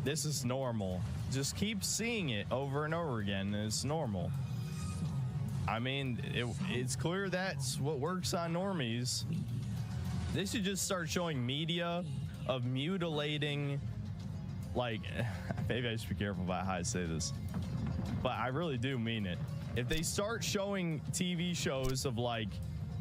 this is normal. Just keep seeing it over and over again, and it's normal. I mean, it's clear that's what works on normies. They should just start showing media of mutilating, like, maybe I should be careful about how I say this, but I really do mean it. If they start showing TV shows of, like,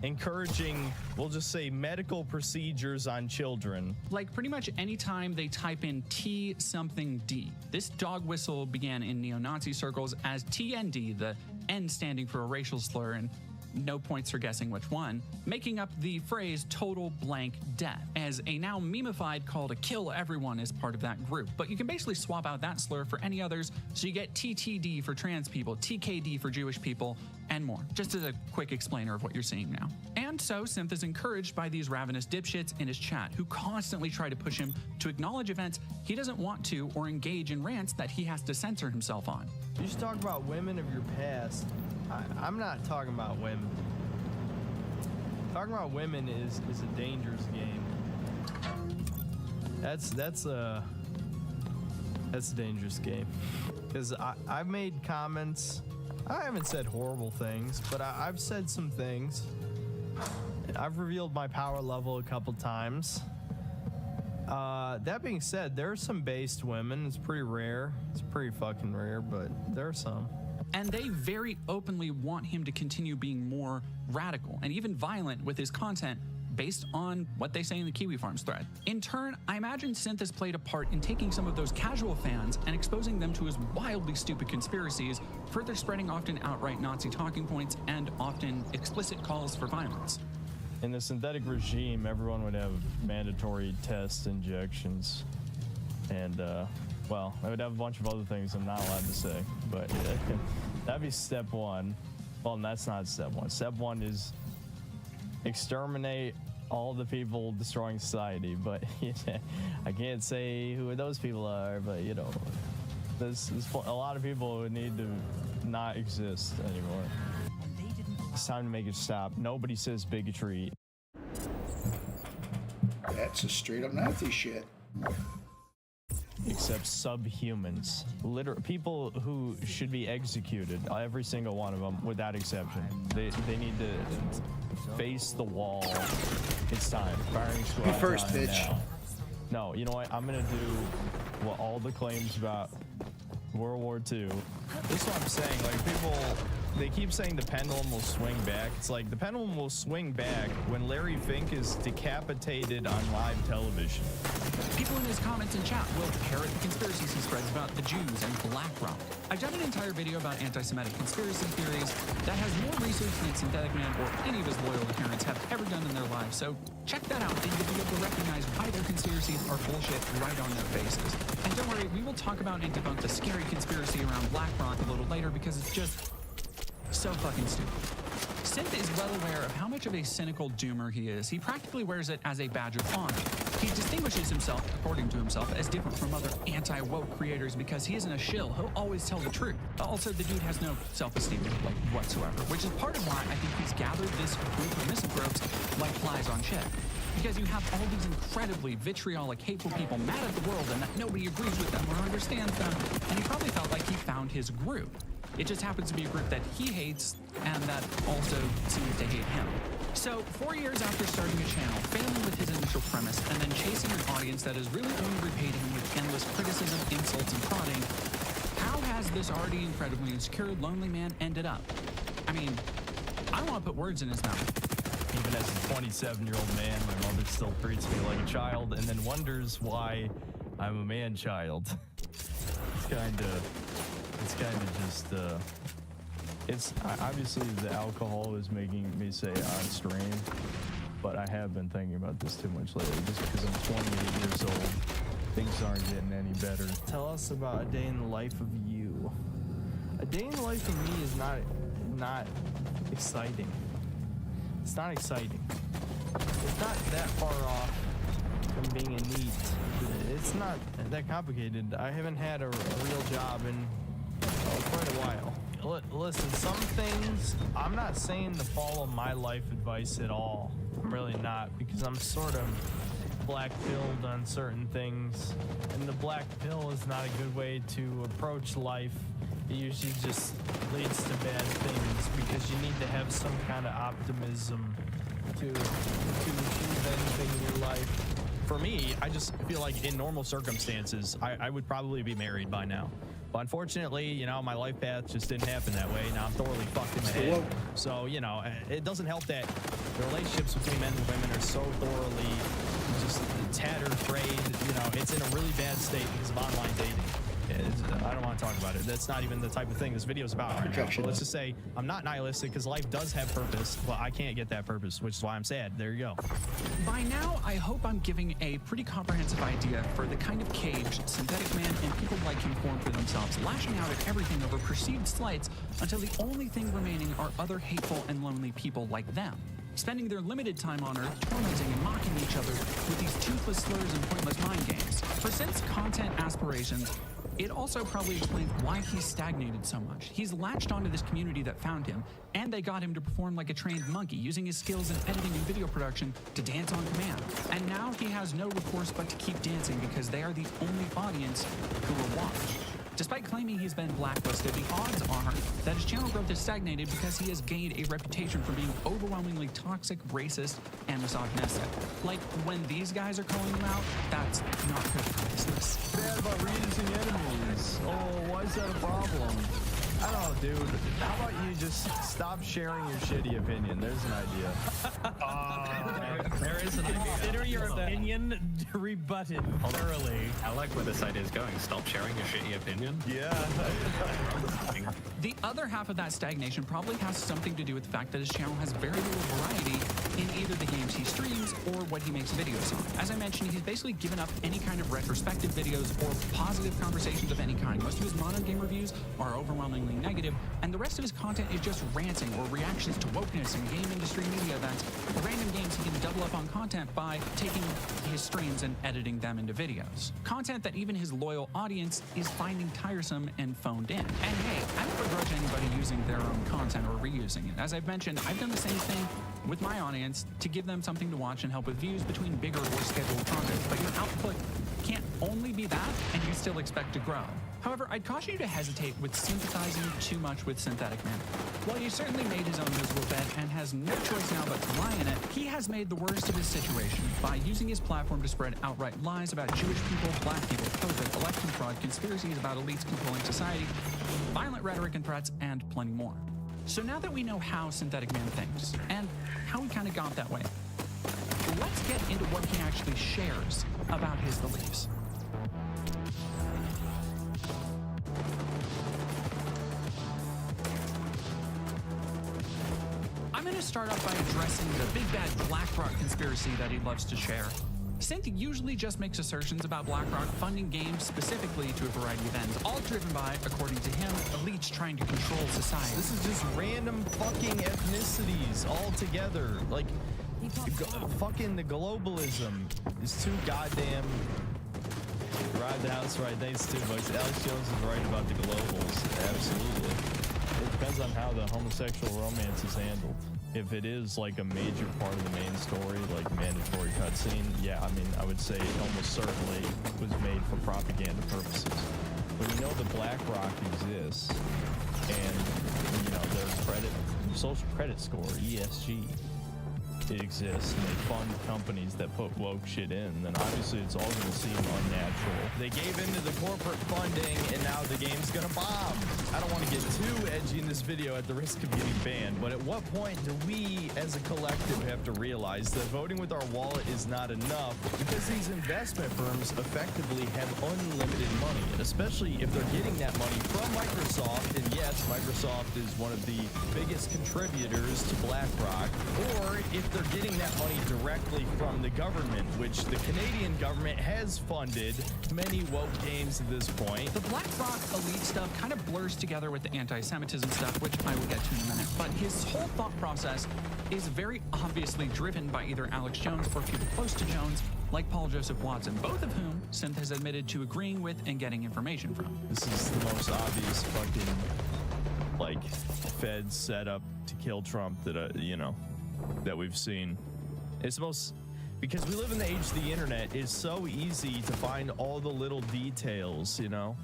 encouraging, we'll just say, medical procedures on children. Like pretty much anytime they type in T something D. This dog whistle began in neo-Nazi circles as TND, the N standing for a racial slur, and no points for guessing which one, making up the phrase total blank death, as a now memeified call to kill everyone is part of that group. But you can basically swap out that slur for any others, so you get TTD for trans people, TKD for Jewish people, and more, just as a quick explainer of what you're seeing now. And so Synth is encouraged by these ravenous dipshits in his chat, who constantly try to push him to acknowledge events he doesn't want to or engage in rants that he has to censor himself on. You should talk about women of your past. I'm not talking about women. Talking about women is a dangerous game. That's a dangerous game. Because I've made comments. I haven't said horrible things, but I've said some things. I've revealed my power level a couple times. That being said, there are some based women. It's pretty rare. It's pretty fucking rare, but there are some. And they very openly want him to continue being more radical and even violent with his content based on what they say in the Kiwi Farms thread. In turn, I imagine Synth has played a part in taking some of those casual fans and exposing them to his wildly stupid conspiracies, further spreading often outright Nazi talking points and often explicit calls for violence. In the synthetic regime, everyone would have mandatory test injections. And, well, I would have a bunch of other things I'm not allowed to say, but that'd be step one. Well, that's not step one. Step one is exterminate all the people destroying society, but I can't say who those people are, but, you know, there's a lot of people who need to not exist anymore. It's time to make it stop. Nobody says bigotry. That's a straight up Nazi shit. Except subhumans, literally people who should be executed, every single one of them without exception. They need to face the wall. It's time. Firing squad. First, bitch. Now. No, you know what? I'm gonna do what all the claims about World War II. This is what I'm saying. Like, people, they keep saying the pendulum will swing back. It's like the pendulum will swing back when Larry Fink is decapitated on live television. People in his comments and chat will parrot the conspiracies he spreads about the Jews and BlackRock. I've done an entire video about anti-Semitic conspiracy theories that has more research than Synthetic Man or any of his loyal adherents have ever done in their lives, so check that out and you'll be able to recognize why their conspiracies are bullshit right on their faces. And don't worry, we will talk about and debunk the scary conspiracy around BlackRock a little later because it's just so fucking stupid. Synth is well aware of how much of a cynical doomer he is. He practically wears it as a badge of honor. He distinguishes himself, according to himself, as different from other anti-woke creators because he isn't a shill. He'll always tell the truth. Also, the dude has no self-esteem, like, whatsoever, which is part of why I think he's gathered this group of misanthropes like flies on shit. Because you have all these incredibly vitriolic, hateful people mad at the world and that nobody agrees with them or understands them, and he probably felt like he found his group. It just happens to be a group that he hates and that also seems to hate him. So, 4 years after starting a channel, failing with his initial premise, and then chasing an audience that is really only repaid him with endless criticism, insults, and prodding, how has this already incredibly insecure, lonely man ended up? I mean, I don't want to put words in his mouth. Even as a 27-year-old man, my mother still treats me like a child and then wonders why I'm a man-child. It's kind of just, it's obviously the alcohol is making me say on stream, but I have been thinking about this too much lately just because I'm 28 years old. Things aren't getting any better. Tell us about a day in the life of you. A day in the life of me is not exciting. It's not exciting. It's not that far off from being a NEET. It's not that complicated. I haven't had a real job in quite a while. Listen, some things, I'm not saying to follow my life advice at all. I'm really not, because I'm sort of black pilled on certain things, and the black pill is not a good way to approach life. It usually just leads to bad things because you need to have some kind of optimism to achieve anything in your life. For me, I just feel like in normal circumstances, I would probably be married by now. But unfortunately, you know, my life path just didn't happen that way. Now I'm thoroughly fucked in the head. So, you know, it doesn't help that the relationships between men and women are so thoroughly just tattered, frayed. You know, it's in a really bad state because of online dating. I don't want to talk about it. That's not even the type of thing this video is about right now. But let's just say I'm not nihilistic because life does have purpose, but I can't get that purpose, which is why I'm sad. There you go. By now, I hope I'm giving a pretty comprehensive idea for the kind of cage Synthetic Man and people like him form for themselves, lashing out at everything over perceived slights until the only thing remaining are other hateful and lonely people like them, spending their limited time on Earth tormenting and mocking each other with these toothless slurs and pointless mind games. For Synth's content aspirations, it also probably explains why he's stagnated so much. He's latched onto this community that found him, and they got him to perform like a trained monkey, using his skills in editing and video production to dance on command. And now he has no recourse but to keep dancing because they are the only audience who will watch. Despite claiming he's been blacklisted, the odds are that his channel growth has stagnated because he has gained a reputation for being overwhelmingly toxic, racist, and misogynistic. Like, when these guys are calling him out, that's not good for business. Bad about reusing enemies. Oh, why is that a problem? I don't know, dude. How about you just stop sharing your shitty opinion? There's an idea. There is an idea. Consider your opinion rebutted thoroughly. I like where this idea is going. Stop sharing your shitty opinion. Yeah. The other half of that stagnation probably has something to do with the fact that his channel has very little variety in either the games he streams or what he makes videos on. As I mentioned, he's basically given up any kind of retrospective videos or positive conversations of any kind. Most of his modern game reviews are overwhelmingly negative, and the rest of his content is just ranting or reactions to wokeness and game industry media events, or random games he can double up on content by taking his streams and editing them into videos. Content that even his loyal audience is finding tiresome and phoned in. And hey, I don't begrudge anybody using their own content or reusing it. As I've mentioned, I've done the same thing with my audience to give them something to watch and help with views between bigger or scheduled content, but your output can't only be that and you still expect to grow. However, I'd caution you to hesitate with sympathizing too much with Synthetic Man. While he certainly made his own miserable bed and has no choice now but to lie in it, he has made the worst of his situation by using his platform to spread outright lies about Jewish people, black people, COVID, election fraud, conspiracies about elites controlling society, violent rhetoric and threats, and plenty more. So now that we know how Synthetic Man thinks, and how he kind of got that way, let's get into what he actually shares about his beliefs. I'm going to start off by addressing the big bad BlackRock conspiracy that he loves to share. Synth usually just makes assertions about BlackRock funding games specifically to a variety of ends, all driven by, according to him, elites trying to control society. This is just random fucking ethnicities all together. Like, fucking the globalism is too goddamn... Ride the house right, thanks too much. Alex Jones is right about the globals, absolutely. It depends on how the homosexual romance is handled. If it is like a major part of the main story, like mandatory cutscene, yeah, I mean, I would say it almost certainly was made for propaganda purposes. But we know that BlackRock exists, and you know their social credit score, ESG, it exists, and they fund companies that put woke shit in, then obviously it's all gonna seem unnatural. They gave into the corporate funding, and now the game's gonna bomb. I don't want to get too edgy in this video at the risk of getting banned, but at what point do we as a collective have to realize that voting with our wallet is not enough, because these investment firms effectively have unlimited money, and especially if they're getting that money from Microsoft, and yes, Microsoft is one of the biggest contributors to BlackRock, or if they're getting that money directly from the government, which the Canadian government has funded many woke games at this point. The BlackRock elite stuff kind of blurs together with the anti-Semitism stuff, which I will get to in a minute. But his whole thought process is very obviously driven by either Alex Jones or people close to Jones, like Paul Joseph Watson, both of whom Synth has admitted to agreeing with and getting information from. This is the most obvious fucking, like, Fed setup to kill Trump that, you know, that we've seen. It's most because we live in the age of the internet. It's so easy to find all the little details, you know.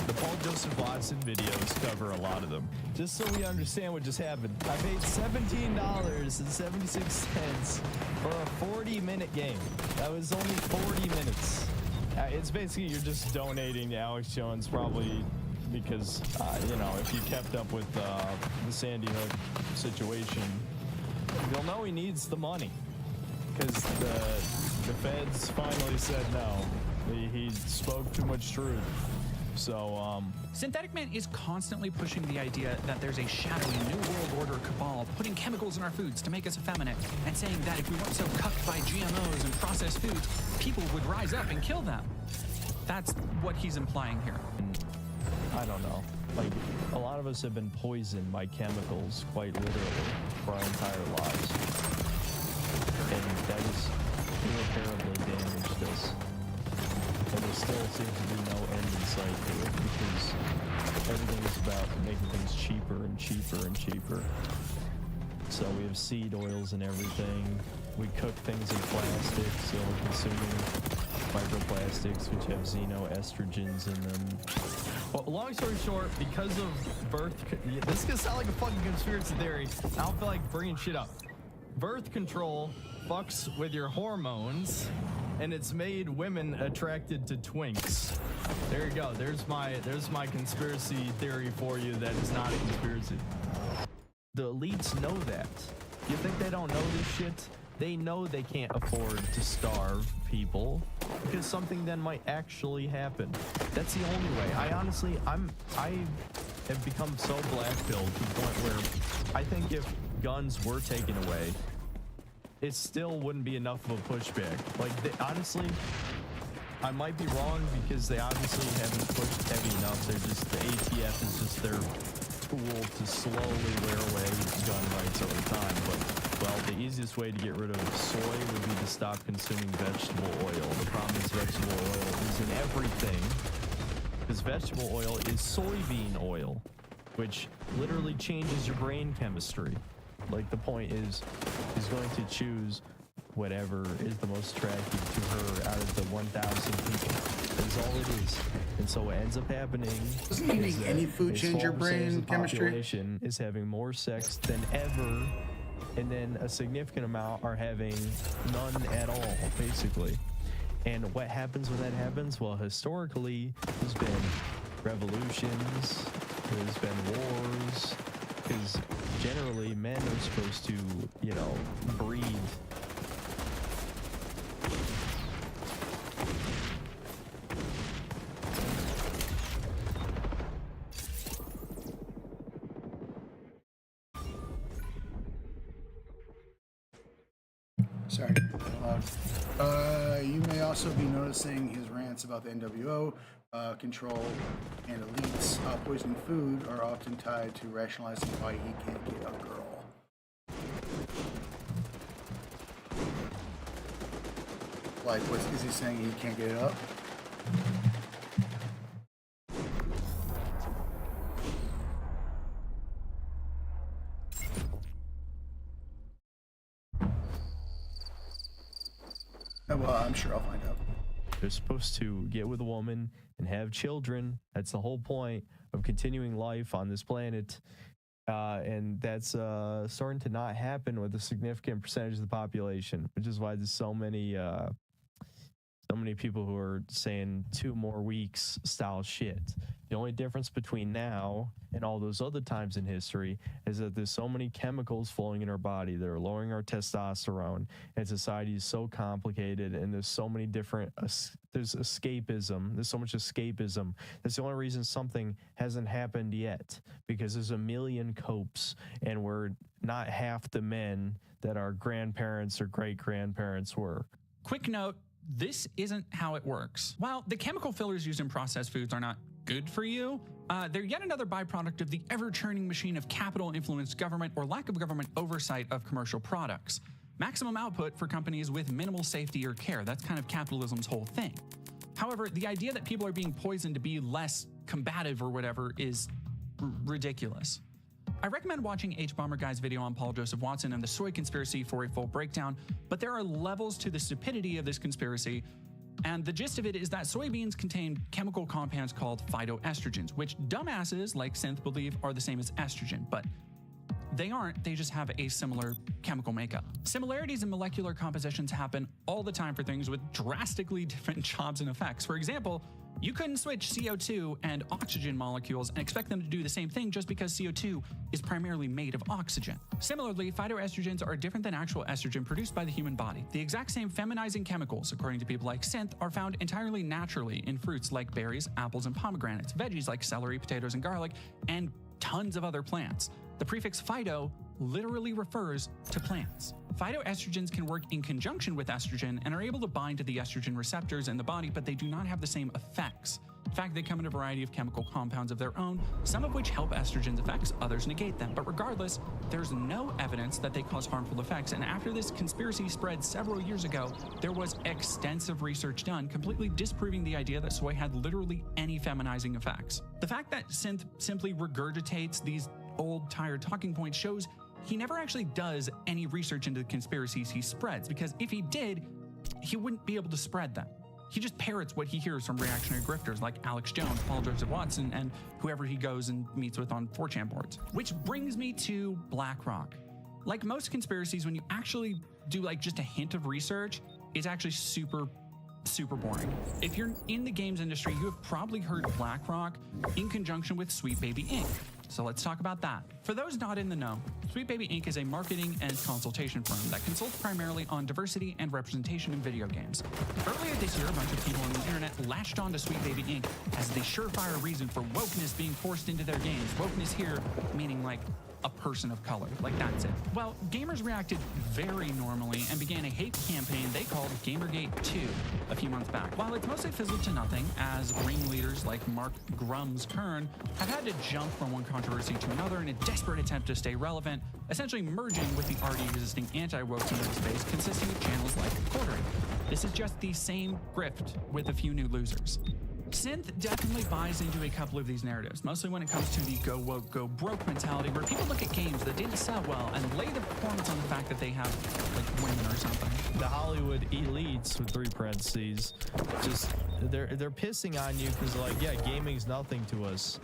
The Paul Joseph Watson videos cover a lot of them. Just so we understand what just happened, I paid $17.76 for a 40-minute game. That was only 40 minutes. It's basically you're just donating to Alex Jones, probably because, you know, if you kept up with the Sandy Hook situation, you'll know he needs the money. Because the feds finally said no. He spoke too much truth. So, Synthetic Man is constantly pushing the idea that there's a shadowy New World Order cabal putting chemicals in our foods to make us effeminate, and saying that if we weren't so cucked by GMOs and processed foods, people would rise up and kill them. That's what he's implying here. I don't know. Like, a lot of us have been poisoned by chemicals, quite literally, for our entire lives. And that has irreparably damaged us. And there still seems to be no end in sight to it, because everything is about making things cheaper and cheaper and cheaper. So we have seed oils and everything. We cook things in plastic, so we're consuming microplastics, which have xenoestrogens in them. Well, long story short, because of this is gonna sound like a fucking conspiracy theory. I don't feel like bringing shit up. Birth control fucks with your hormones, and it's made women attracted to twinks. There you go. There's my conspiracy theory for you. That is not a conspiracy. The elites know that. You think they don't know this shit? They know they can't afford to starve people, because something then might actually happen. That's the only way. I have become so black-pilled to the point where I think if guns were taken away, it still wouldn't be enough of a pushback. Like, honestly, I might be wrong, because they obviously haven't pushed heavy enough. They're just, the ATF is just their tool to slowly wear away gun rights over time. But, well, the easiest way to get rid of soy would be to stop consuming vegetable oil. The problem is vegetable oil is in everything, because vegetable oil is soybean oil, which literally changes your brain chemistry. Like, the point is, he's going to choose whatever is the most attractive to her out of the 1,000 people. That's all it is. And so what ends up happening Doesn't eating any food change your brain chemistry? Population is having more sex than ever, and then a significant amount are having none at all, basically. And what happens when that happens? Well, historically, there's been revolutions, there's been wars, because generally men are supposed to, you know, breed. Sorry. You may also be noticing his rants about the NWO, control, and elites. Poisoning food are often tied to rationalizing why he can't get a girl. Like, what is he saying? He can't get it up? Well, I'm sure I'll find out. They're supposed to get with a woman and have children. That's the whole point of continuing life on this planet. And that's starting to not happen with a significant percentage of the population, which is why there's so many people who are saying 2 more weeks style shit. The only difference between now and all those other times in history is that there's so many chemicals flowing in our body that are lowering our testosterone, and society is so complicated, and there's so many different, there's escapism, there's so much escapism. That's the only reason something hasn't happened yet, because there's a million copes, and we're not half the men that our grandparents or great-grandparents were. Quick note, this isn't how it works. While the chemical fillers used in processed foods are not good for you, they're yet another byproduct of the ever-churning machine of capital-influenced government or lack of government oversight of commercial products. Maximum output for companies with minimal safety or care. That's kind of capitalism's whole thing. However, the idea that people are being poisoned to be less combative or whatever is ridiculous. I recommend watching H-Bomber Guy's video on Paul Joseph Watson and the soy conspiracy for a full breakdown, but there are levels to the stupidity of this conspiracy, and the gist of it is that soybeans contain chemical compounds called phytoestrogens, which dumbasses like Synth believe are the same as estrogen, but they aren't, they just have a similar chemical makeup. Similarities in molecular compositions happen all the time for things with drastically different jobs and effects. For example, you couldn't switch CO2 and oxygen molecules and expect them to do the same thing just because CO2 is primarily made of oxygen. Similarly, phytoestrogens are different than actual estrogen produced by the human body. The exact same feminizing chemicals, according to people like Synth, are found entirely naturally in fruits like berries, apples, and pomegranates, veggies like celery, potatoes, and garlic, and tons of other plants. The prefix phyto literally refers to plants. Phytoestrogens can work in conjunction with estrogen and are able to bind to the estrogen receptors in the body, but they do not have the same effects. In fact, they come in a variety of chemical compounds of their own, some of which help estrogen's effects, others negate them. But regardless, there's no evidence that they cause harmful effects. And after this conspiracy spread several years ago, there was extensive research done completely disproving the idea that soy had literally any feminizing effects. The fact that Synth simply regurgitates these old, tired talking points shows he never actually does any research into the conspiracies he spreads, because if he did, he wouldn't be able to spread them. He just parrots what he hears from reactionary grifters like Alex Jones, Paul Joseph Watson, and whoever he goes and meets with on 4chan boards. Which brings me to BlackRock. Like most conspiracies, when you actually do like just a hint of research, it's actually super boring. If you're in the games industry, you have probably heard BlackRock in conjunction with Sweet Baby Inc. So let's talk about that. For those not in the know, Sweet Baby Inc. is a marketing and consultation firm that consults primarily on diversity and representation in video games. Earlier this year, a bunch of people on the internet latched onto Sweet Baby Inc. as the surefire reason for wokeness being forced into their games. Wokeness here meaning like a person of color, like that's it. Well, gamers reacted very normally and began a hate campaign they called Gamergate 2 a few months back. While it's mostly fizzled to nothing, as ringleaders like Mark Grum's Kern have had to jump from one controversy to another in a desperate attempt to stay relevant, essentially merging with the already existing anti-woke community space consisting of channels like Quartering. This is just the same grift with a few new losers. Synth definitely buys into a couple of these narratives, mostly when it comes to the go woke, go broke mentality, where people look at games that didn't sell well and lay the performance on the fact that they have like women or something. The Hollywood elites with 3 parentheses, just they're pissing on you because like, yeah, gaming's nothing to us.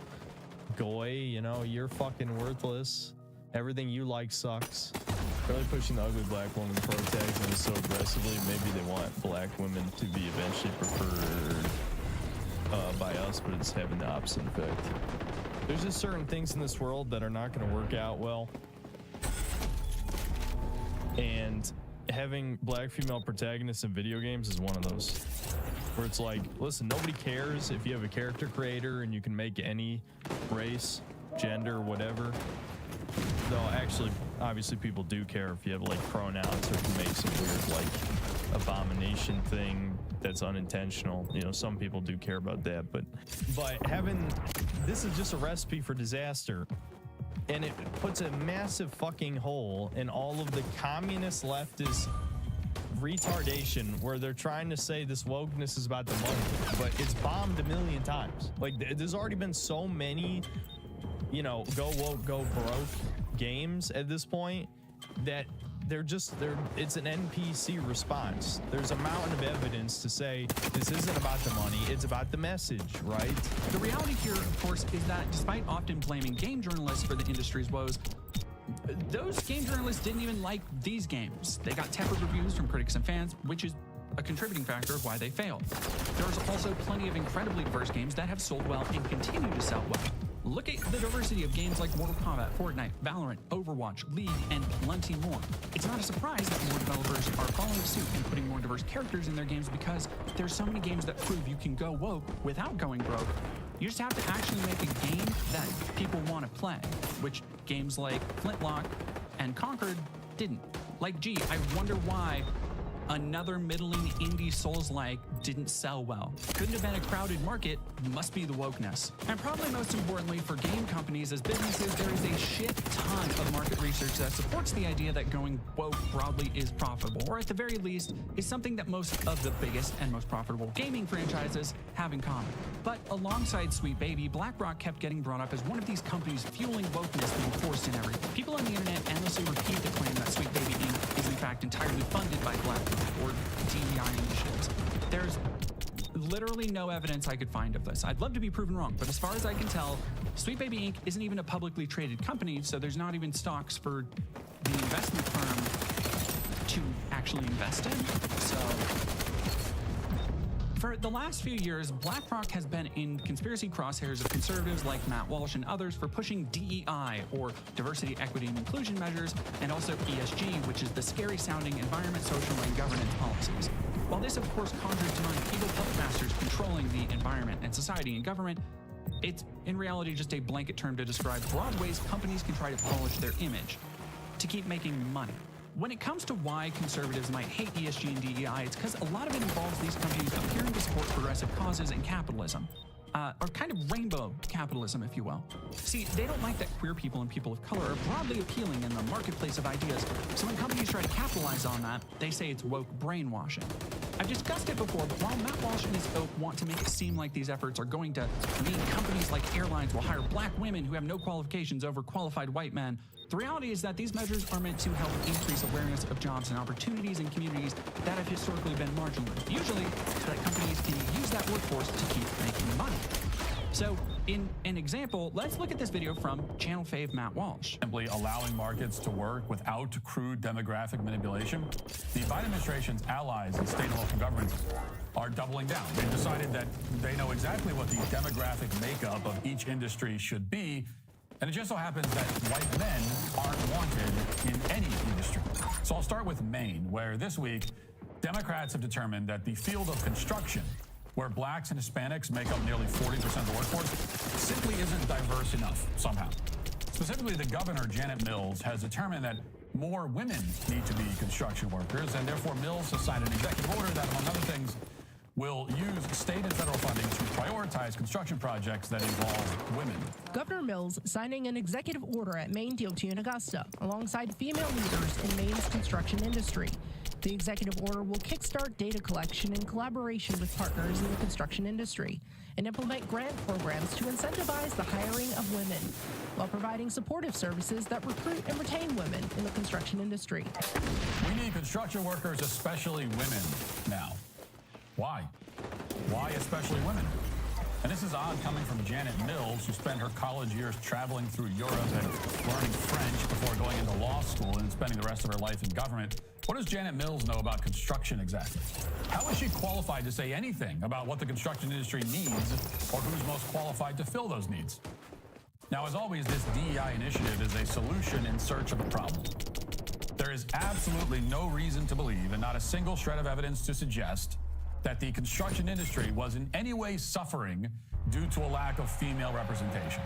Goy, you know, you're fucking worthless. Everything you like sucks. Really pushing the ugly black woman protagonist so aggressively. Maybe they want black women to be eventually preferred by us, but it's having the opposite effect. There's just certain things in this world that are not going to work out well, and having black female protagonists in video games is one of those, where it's like, listen, nobody cares if you have a character creator and you can make any race, gender, whatever. Though actually, obviously people do care if you have like pronouns or can make some weird like abomination thing that's unintentional. You know, some people do care about that, but having this is just a recipe for disaster, and it puts a massive fucking hole in all of the communist leftist retardation where they're trying to say this wokeness is about the money, but it's bombed a million times. Like there's already been so many, you know, go woke, go broke games at this point that it's an NPC response. There's a mountain of evidence to say this isn't about the money, it's about the message, right? The reality here, of course, is that despite often blaming game journalists for the industry's woes, those game journalists didn't even like these games. They got tepid reviews from critics and fans, which is a contributing factor of why they failed. There's also plenty of incredibly diverse games that have sold well and continue to sell well. Look at the diversity of games like Mortal Kombat, Fortnite, Valorant, Overwatch, League, and plenty more. It's not a surprise that more developers are following suit and putting more diverse characters in their games, because there's so many games that prove you can go woke without going broke. You just have to actually make a game that people want to play, which games like Flintlock and Conquered didn't. Like, gee, I wonder why Another middling indie Souls-like didn't sell well. Couldn't have been a crowded market, must be the wokeness. And probably most importantly for game companies as businesses, there is a shit ton of market research that supports the idea that going woke broadly is profitable, or at the very least, is something that most of the biggest and most profitable gaming franchises have in common. But alongside Sweet Baby, BlackRock kept getting brought up as one of these companies fueling wokeness being forced in everything. People on the internet endlessly repeat the claim that Sweet Baby Inc. is in fact entirely funded by BlackRock or DEI initiatives. There's literally no evidence I could find of this. I'd love to be proven wrong, but as far as I can tell, Sweet Baby Inc. isn't even a publicly traded company, so there's not even stocks for the investment firm to actually invest in. So for the last few years, BlackRock has been in conspiracy crosshairs of conservatives like Matt Walsh and others for pushing DEI, or diversity, equity, and inclusion measures, and also ESG, which is the scary-sounding environment, social, and governance policies. While this, of course, conjures to mind evil puppet masters controlling the environment and society and government, it's in reality just a blanket term to describe broad ways companies can try to polish their image to keep making money. When it comes to why conservatives might hate ESG and DEI, it's because a lot of it involves these companies appearing to support progressive causes and capitalism. Or kind of rainbow capitalism, if you will. See, they don't like that queer people and people of color are broadly appealing in the marketplace of ideas, so when companies try to capitalize on that, they say it's woke brainwashing. I've discussed it before, but while Matt Walsh and his folk want to make it seem like these efforts are going to mean companies like airlines will hire black women who have no qualifications over qualified white men, the reality is that these measures are meant to help increase awareness of jobs and opportunities in communities that have historically been marginalized, usually so that companies can use that workforce to keep making money. So, in an example, let's look at this video from Channel Fave Matt Walsh. Simply allowing markets to work without crude demographic manipulation. The Biden administration's allies in state and local governments are doubling down. They've decided that they know exactly what the demographic makeup of each industry should be, and it just so happens that white men aren't wanted in any industry. So I'll start with Maine, where this week, Democrats have determined that the field of construction, where blacks and Hispanics make up nearly 40% of the workforce, simply isn't diverse enough somehow. Specifically, the governor, Janet Mills, has determined that more women need to be construction workers, and therefore Mills has signed an executive order that, among other things, will use state and federal funding to prioritize construction projects that involve women. Governor Mills signing an executive order at Maine DOT in Augusta, alongside female leaders in Maine's construction industry. The executive order will kickstart data collection in collaboration with partners in the construction industry and implement grant programs to incentivize the hiring of women, while providing supportive services that recruit and retain women in the construction industry. We need construction workers, especially women, now. Why? Why especially women? And this is odd coming from Janet Mills, who spent her college years traveling through Europe and learning French before going into law school and spending the rest of her life in government. What does Janet Mills know about construction exactly? How is she qualified to say anything about what the construction industry needs or who's most qualified to fill those needs? Now, as always, this DEI initiative is a solution in search of a problem. There is absolutely no reason to believe, and not a single shred of evidence to suggest, that the construction industry was in any way suffering due to a lack of female representation.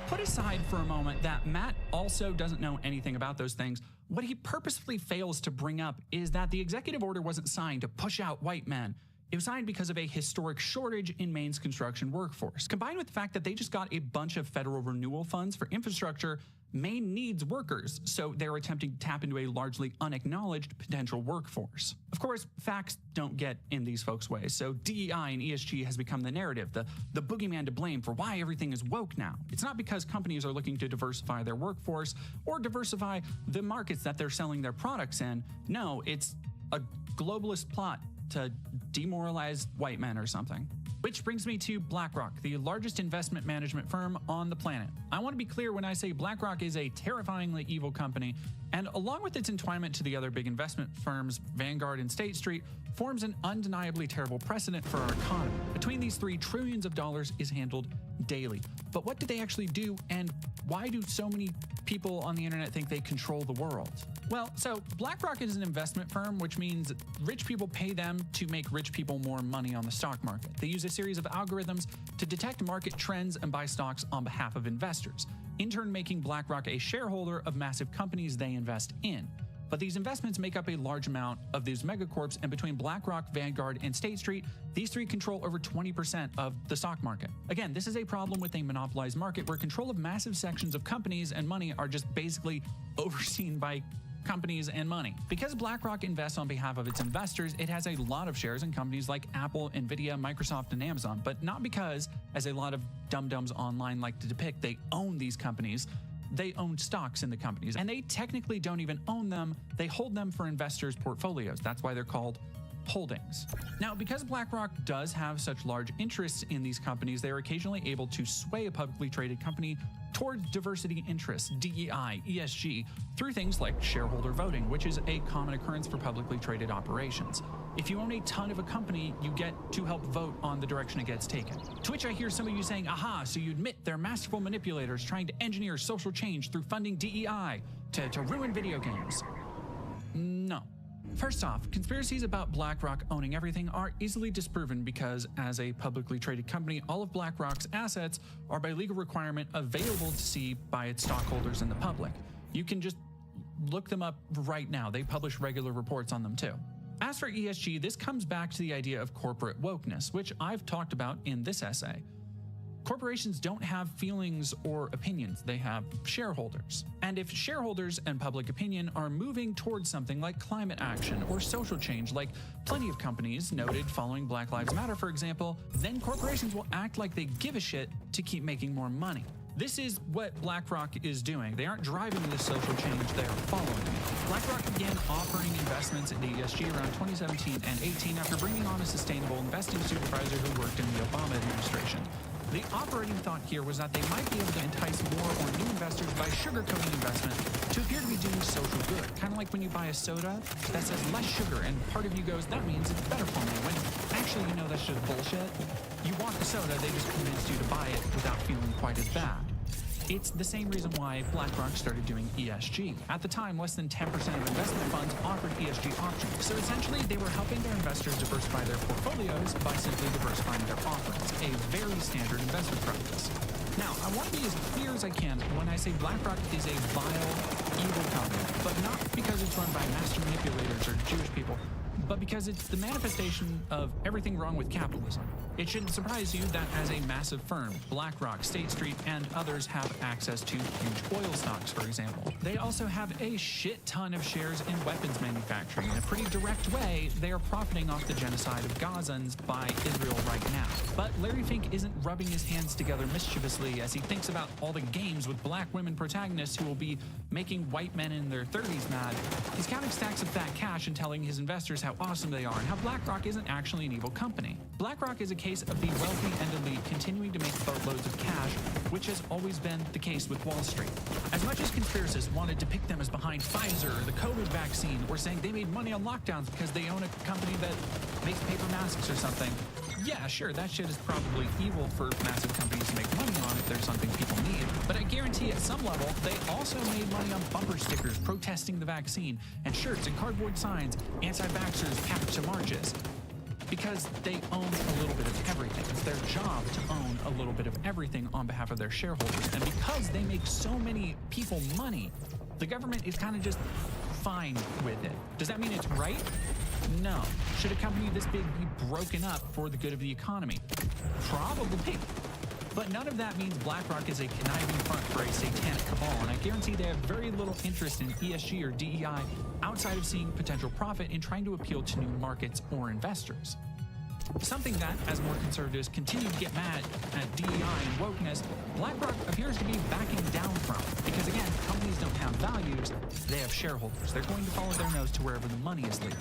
Put aside for a moment that Matt also doesn't know anything about those things. What he purposefully fails to bring up is that the executive order wasn't signed to push out white men. It was signed because of a historic shortage in Maine's construction workforce. Combined with the fact that they just got a bunch of federal renewal funds for infrastructure, Maine needs workers, so they're attempting to tap into a largely unacknowledged potential workforce. Of course, facts don't get in these folks' ways, so DEI and ESG has become the narrative, the boogeyman to blame for why everything is woke now. It's not because companies are looking to diversify their workforce or diversify the markets that they're selling their products in. No, it's a globalist plot to demoralize white men or something. Which brings me to BlackRock, the largest investment management firm on the planet. I want to be clear when I say BlackRock is a terrifyingly evil company, and along with its entwinement to the other big investment firms, Vanguard and State Street, forms an undeniably terrible precedent for our economy. Between these three, trillions of dollars is handled daily. But what do they actually do, and why do so many people on the internet think they control the world? Well, so BlackRock is an investment firm, which means rich people pay them to make rich people more money on the stock market. They use a series of algorithms to detect market trends and buy stocks on behalf of investors, in turn making BlackRock a shareholder of massive companies they invest in. But these investments make up a large amount of these megacorps, and between BlackRock, Vanguard, and State Street, these three control over 20% of the stock market. Again, this is a problem with a monopolized market where control of massive sections of companies and money are just basically overseen by companies and money. Because BlackRock invests on behalf of its investors, it has a lot of shares in companies like Apple, Nvidia, Microsoft, and Amazon, but not because, as a lot of dum-dums online like to depict, they own these companies. They own stocks in the companies, and they technically don't even own them. They hold them for investors' portfolios. That's why they're called holdings. Now, because BlackRock does have such large interests in these companies, they are occasionally able to sway a publicly traded company toward diversity interests, DEI, ESG, through things like shareholder voting, which is a common occurrence for publicly traded operations. If you own a ton of a company, you get to help vote on the direction it gets taken. To which I hear some of you saying, aha, so you admit they're masterful manipulators trying to engineer social change through funding DEI to ruin video games. No. First off, conspiracies about BlackRock owning everything are easily disproven because, as a publicly traded company, all of BlackRock's assets are by legal requirement available to see by its stockholders and the public. You can just look them up right now. They publish regular reports on them too. As for ESG, this comes back to the idea of corporate wokeness, which I've talked about in this essay. Corporations don't have feelings or opinions, they have shareholders. And if shareholders and public opinion are moving towards something like climate action or social change, like plenty of companies noted following Black Lives Matter, for example, then corporations will act like they give a shit to keep making more money. This is what BlackRock is doing. They aren't driving this social change, they are following it. BlackRock began offering investments into ESG around 2017 and 18 after bringing on a sustainable investing supervisor who worked in the Obama administration. The operating thought here was that they might be able to entice more or new investors by sugarcoating investment to appear to be doing social good. Kind of like when you buy a soda that says less sugar and part of you goes, that means it's better for me, when actually you know that's just bullshit. You want the soda, they just convinced you to buy it without feeling quite as bad. It's the same reason why BlackRock started doing ESG. At the time, less than 10% of investment funds offered ESG options. So essentially, they were helping their investors diversify their portfolios by simply diversifying their offerings, a very standard investment practice. Now, I want to be as clear as I can when I say BlackRock is a vile, evil company, but not because it's run by master manipulators or Jewish people, but because it's the manifestation of everything wrong with capitalism. It shouldn't surprise you that as a massive firm, BlackRock, State Street, and others have access to huge oil stocks, for example. They also have a shit ton of shares in weapons manufacturing. In a pretty direct way, they are profiting off the genocide of Gazans by Israel right now. But Larry Fink isn't rubbing his hands together mischievously as he thinks about all the games with black women protagonists who will be making white men in their 30s mad. He's counting stacks of fat cash and telling his investors how awesome they are and how BlackRock isn't actually an evil company. BlackRock is a case of the wealthy and elite continuing to make boatloads of cash, which has always been the case with Wall Street. As much as conspiracists want to depict them as behind Pfizer or the COVID vaccine, or saying they made money on lockdowns because they own a company that makes paper masks or something, yeah, sure, that shit is probably evil for massive companies to make money on if there's something people need. But I guarantee at some level, they also made money on bumper stickers protesting the vaccine, and shirts and cardboard signs, anti-vaxxers packed to marches. Because they own a little bit of everything. It's their job to own a little bit of everything on behalf of their shareholders. And because they make so many people money, the government is kind of just fine with it. Does that mean it's right? No. Should a company this big be broken up for the good of the economy? Probably. But none of that means BlackRock is a conniving front for a satanic cabal, and I guarantee they have very little interest in ESG or DEI outside of seeing potential profit in trying to appeal to new markets or investors. Something that, as more conservatives continue to get mad at DEI and wokeness, BlackRock appears to be backing down from. Because again, companies don't have values, they have shareholders. They're going to follow their nose to wherever the money is leading.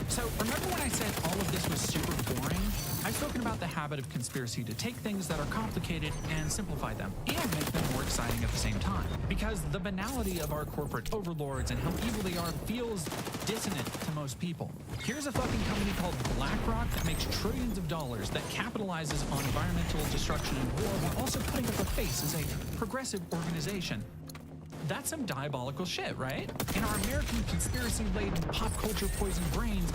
So remember when I said all of this was super boring? I've spoken about the habit of conspiracy to take things that are complicated and simplify them, and make them more exciting at the same time. Because the banality of our corporate overlords and how evil they are feels dissonant to most people. Here's a fucking company called BlackRock that makes trillions of dollars, that capitalizes on environmental destruction and war, while also putting up a face as a progressive organization. That's some diabolical shit, right? In our American conspiracy-laden pop culture poisoned brains,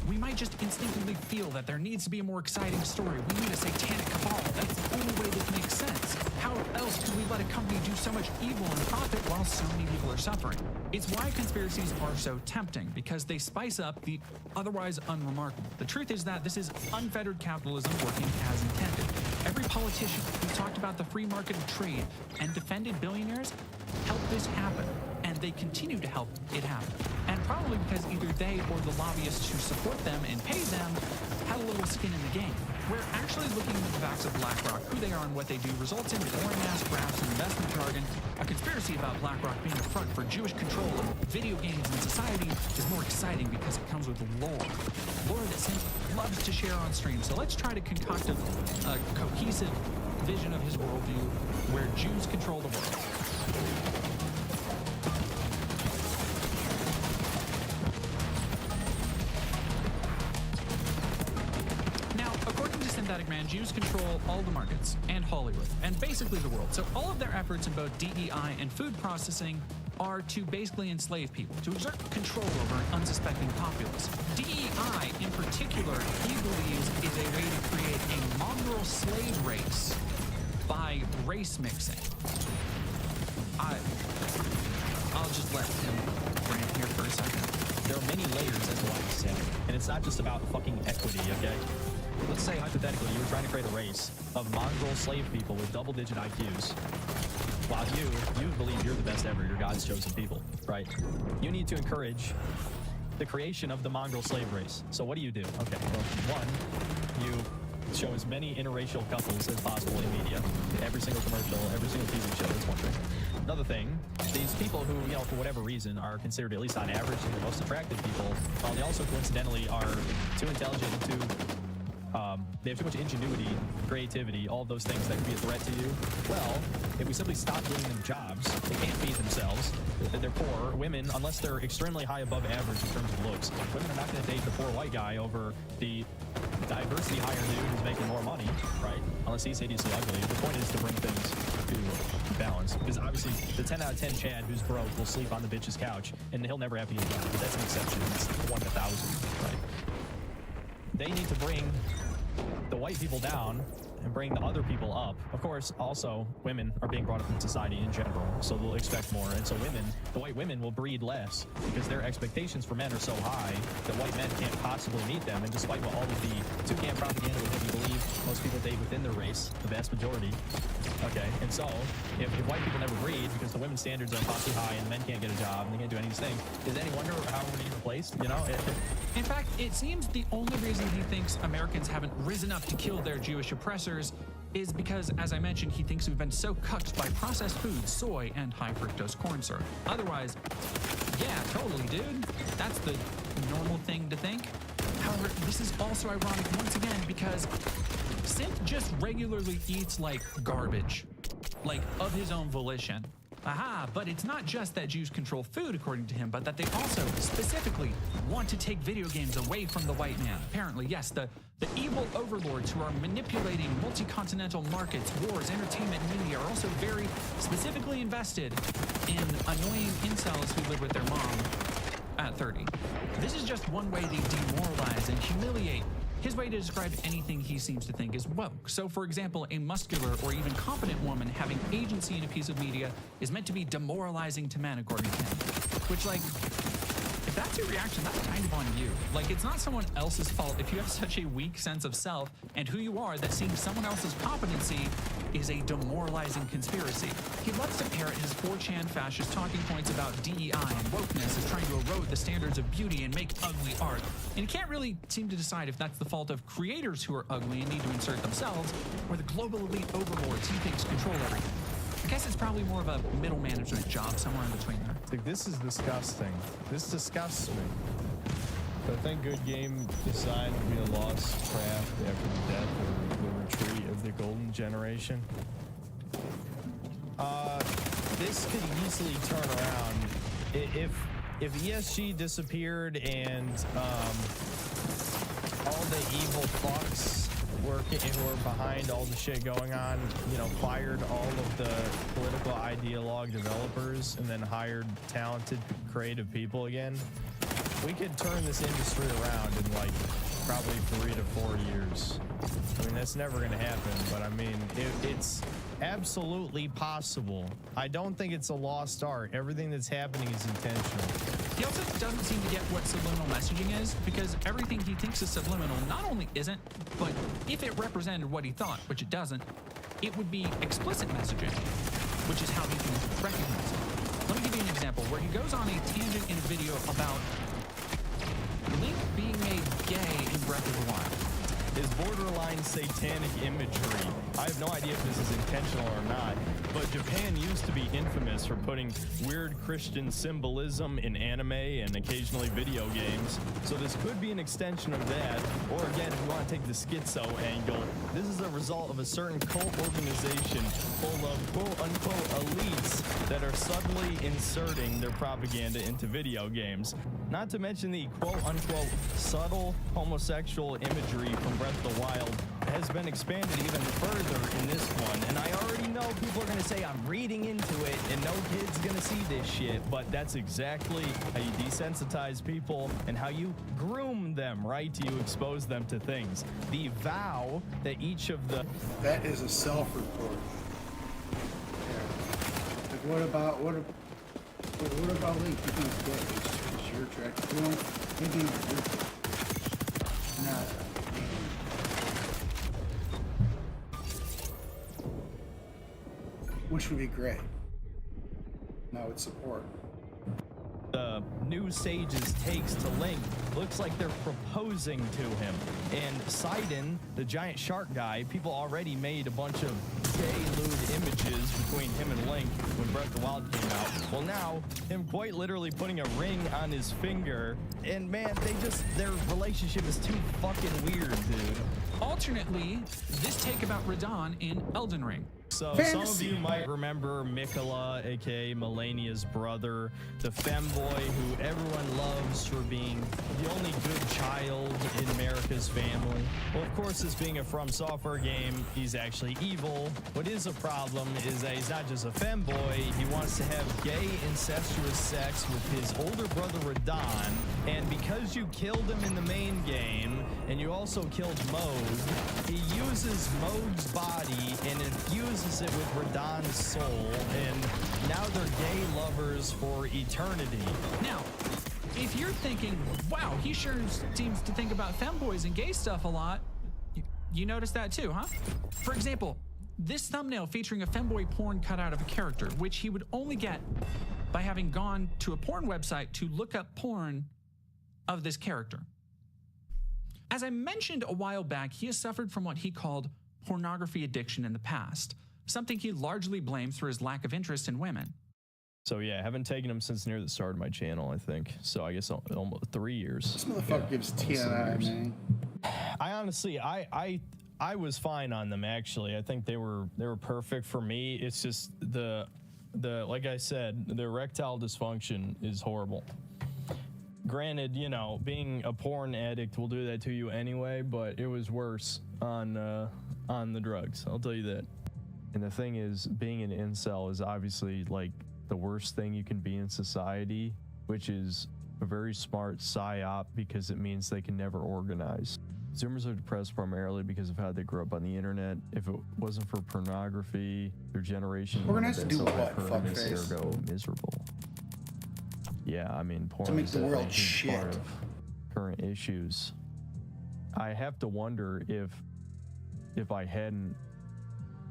we might just instinctively feel that there needs to be a more exciting story. We need a satanic cabal. That's the only way this makes sense. How else could we let a company do so much evil and profit while so many people are suffering? It's why conspiracies are so tempting, because they spice up the otherwise unremarkable. The truth is that this is unfettered capitalism working as intended. Every politician who talked about the free market of trade and defended billionaires helped this happen, and they continue to help it happen. And probably because either they or the lobbyists who support them and pay them had a little skin in the game. We're actually looking at the facts of BlackRock, who they are and what they do, results in boring-ass graphs and investment jargon. A conspiracy about BlackRock being a front for Jewish control of video games and society is more exciting because it comes with lore. Lore that Sim loves to share on stream. So let's try to concoct a cohesive vision of his worldview where Jews control the world. Man, Jews control all the markets and Hollywood and basically the world. So all of their efforts in both DEI and food processing are to basically enslave people, to exert control over an unsuspecting populace. DEI in particular, he believes, is a way to create a mongrel slave race by race mixing. I'll just let him rant here for a second. There are many layers as to why this is happening. And it's not just about fucking equity, okay? Let's say, hypothetically, you were trying to create a race of mongrel slave people with double-digit IQs. While you believe you're the best ever, you're God's chosen people, right? You need to encourage the creation of the mongrel slave race. So what do you do? Okay, well, one, you show as many interracial couples as possible in media. Every single commercial, every single TV show, that's one thing. Another thing, these people who, you know, for whatever reason are considered, at least on average, the most attractive people, they also coincidentally are too intelligent and too they have too much ingenuity, creativity, all those things that could be a threat to you. Well, if we simply stop giving them jobs, they can't feed themselves, they're poor. Women, unless they're extremely high above average in terms of looks, women are not going to date the poor white guy over the diversity hire dude who's making more money, right? Unless he's hideously ugly. The point is to bring things to balance. Because obviously, the 10 out of 10 Chad who's broke will sleep on the bitch's couch, and he'll never have to get a job. But that's an exception. It's 1 in 1,000, right? They need to bring the white people down and bring the other people up. Of course, also, women are being brought up in society in general, so they'll expect more. And so the white women will breed less because their expectations for men are so high that white men can't possibly meet them. And despite what all of the two-camp propaganda would have you believe, most people date within their race, the vast majority. Okay, and so if white people never breed because the women's standards are impossibly high and the men can't get a job and they can't do any of these things, is any wonder how we're getting replaced? You know? In fact, it seems the only reason he thinks Americans haven't risen up to kill their Jewish oppressors is because, as I mentioned, he thinks we've been so cucked by processed foods, soy, and high fructose corn syrup. Otherwise, yeah, totally, dude. That's the normal thing to think. However, this is also ironic once again because Synth just regularly eats like garbage, like of his own volition. Aha, but it's not just that Jews control food, according to him, but that they also specifically want to take video games away from the white man. Apparently, yes, the evil overlords who are manipulating multi-continental markets, wars, entertainment, and media are also very specifically invested in annoying incels who live with their mom at 30. This is just one way they demoralize and humiliate. His way to describe anything he seems to think is woke. So, for example, a muscular or even confident woman having agency in a piece of media is meant to be demoralizing to men, according to him. Which, like, if that's your reaction, that's kind of on you. Like, it's not someone else's fault if you have such a weak sense of self and who you are that seeing someone else's competency is a demoralizing conspiracy. He loves to parrot his 4chan fascist talking points about DEI and wokeness as trying to erode the standards of beauty and make ugly art. And he can't really seem to decide if that's the fault of creators who are ugly and need to insert themselves, or the global elite overlords he thinks control everything. I guess it's probably more of a middle management job somewhere in between there. Like, this is disgusting. This disgusts me. I think good game design would be a lost craft after the death or the retreat of the golden generation. This could easily turn around if ESG disappeared and all the evil fucks who are behind all the shit going on, you know, fired all of the political ideologue developers and then hired talented, creative people again, we could turn this industry around in like probably 3 to 4 years. I mean, that's never going to happen, but I mean, absolutely possible. I don't think it's a lost art. Everything that's happening is intentional. He also doesn't seem to get what subliminal messaging is, because everything he thinks is subliminal not only isn't, but if it represented what he thought, which it doesn't, it would be explicit messaging, which is how he can recognize it. Let me give you an example where he goes on a tangent in a video about Link being made gay in Breath of the Wild. Is borderline satanic imagery. I have no idea if this is intentional or not, but Japan used to be infamous for putting weird Christian symbolism in anime and occasionally video games. So this could be an extension of that. Or again, if you want to take the schizo angle, this is a result of a certain cult organization full of quote-unquote elites that are subtly inserting their propaganda into video games. Not to mention the quote-unquote subtle homosexual imagery from Breath of the Wild has been expanded even further in this one. And I already know people are going to say I'm reading into it and no kid's going to see this shit, but that's exactly how you desensitize people and how you groom them, right? You expose them to things. The vow that each of the... That is a self-report. Yeah. Like, what about Link? You think it's gay? It's your attracted to him? Maybe you're not. Which would be great. Now it's support. The new sage's takes to Link looks like they're proposing to him. And Sidon, the giant shark guy, people already made a bunch of gay lewd images between him and Link when Breath of the Wild came out. Well, now him quite literally putting a ring on his finger, and man, their relationship is too fucking weird, dude. Alternately, this take about Radon in Elden Ring. So some of you might remember Mikola, aka Melania's brother, the femboy who everyone loves for being the only good child in America's family. Well, of course, this being a From Software game, he's actually evil. What is a problem is that he's not just a femboy, he wants to have gay incestuous sex with his older brother Radon, and because you killed him in the main game, and you also killed Mohg, he uses Mohg's body and infuses it with Radon's soul, and now they're gay lovers for eternity. Now, if you're thinking, wow, he sure seems to think about femboys and gay stuff a lot, you notice that too, huh? For example, this thumbnail featuring a femboy porn cut out of a character, which he would only get by having gone to a porn website to look up porn of this character. As I mentioned a while back, he has suffered from what he called pornography addiction in the past, something he largely blames for his lack of interest in women. So yeah, I haven't taken him since near the start of my channel, I think. So I guess almost 3 years. This motherfucker gives TNI, man. I honestly, I was fine on them, actually. I think they were perfect for me. It's just the like I said, the erectile dysfunction is horrible. Granted, you know, being a porn addict will do that to you anyway, but it was worse on the drugs, I'll tell you that. And the thing is, being an incel is obviously like the worst thing you can be in society, which is a very smart psyop because it means they can never organize. Zoomers are depressed primarily because of how they grew up on the internet. If it wasn't for pornography, their generation would have been so hyper-miserable, ergo miserable. Yeah, I mean, porn to make is the a world huge shit. part of current issues. I have to wonder if I hadn't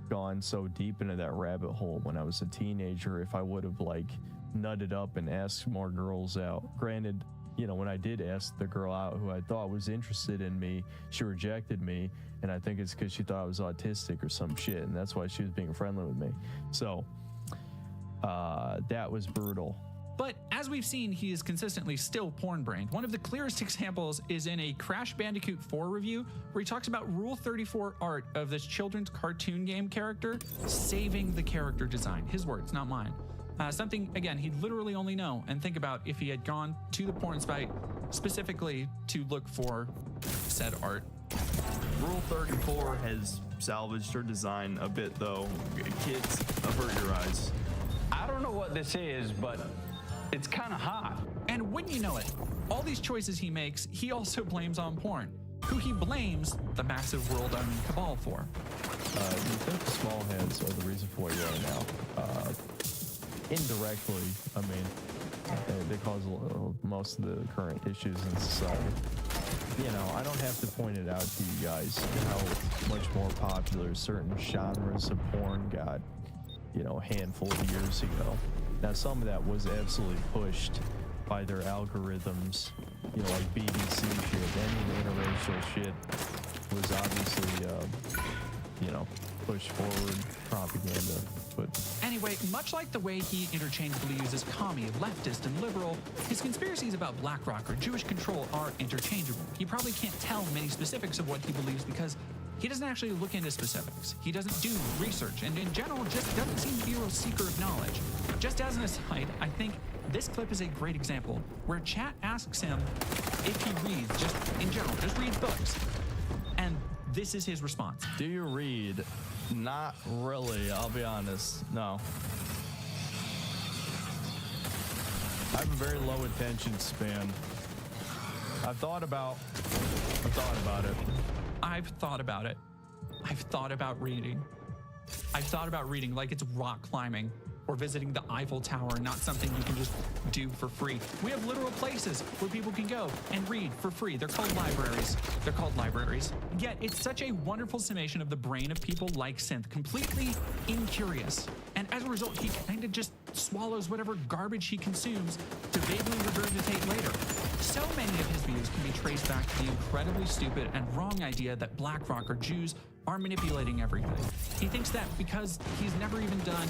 gone so deep into that rabbit hole when I was a teenager, if I would have like nutted up and asked more girls out. Granted, you know, when I did ask the girl out who I thought was interested in me, she rejected me, and I think it's because she thought I was autistic or some shit, and that's why she was being friendly with me. So that was brutal. But as we've seen, he is consistently still porn-brained. One of the clearest examples is in a Crash Bandicoot 4 review, where he talks about Rule 34 art of this children's cartoon game character saving the character design. His words, not mine. Something, again, he'd literally only know and think about if he had gone to the porn site specifically to look for said art. Rule 34 has salvaged her design a bit, though. Kids, avert your eyes. I don't know what this is, but it's kind of hot. And wouldn't you know it, all these choices he makes, he also blames on porn, who he blames the massive world-owning cabal for. you think the small heads are the reason for what you are now? Indirectly, I mean, they cause most of the current issues in society. You know, I don't have to point it out to you guys how much more popular certain genres of porn got, you know, a handful of years ago. Now, some of that was absolutely pushed by their algorithms, you know, like BBC shit. Any interracial shit was obviously, you know, pushed forward propaganda. But anyway, much like the way he interchangeably uses commie, leftist, and liberal, his conspiracies about BlackRock or Jewish control are interchangeable. You probably can't tell many specifics of what he believes because he doesn't actually look into specifics. He doesn't do research, and in general, just doesn't seem to be a real seeker of knowledge. Just as an aside, I think this clip is a great example where chat asks him if he reads, just in general, just reads books. And this is his response. do you read? Not really, I'll be honest. No. I have a very low attention span. I've thought about it. I've thought about it. I've thought about reading. I've thought about reading like it's rock climbing or visiting the Eiffel Tower, not something you can just do for free. We have literal places where people can go and read for free. They're called libraries. They're called libraries. Yet it's such a wonderful summation of the brain of people like Synth, completely incurious. And as a result, he kind of just swallows whatever garbage he consumes to vaguely regurgitate later. So many of his views can be traced back to the incredibly stupid and wrong idea that BlackRock or Jews are manipulating everything. He thinks that because he's never even done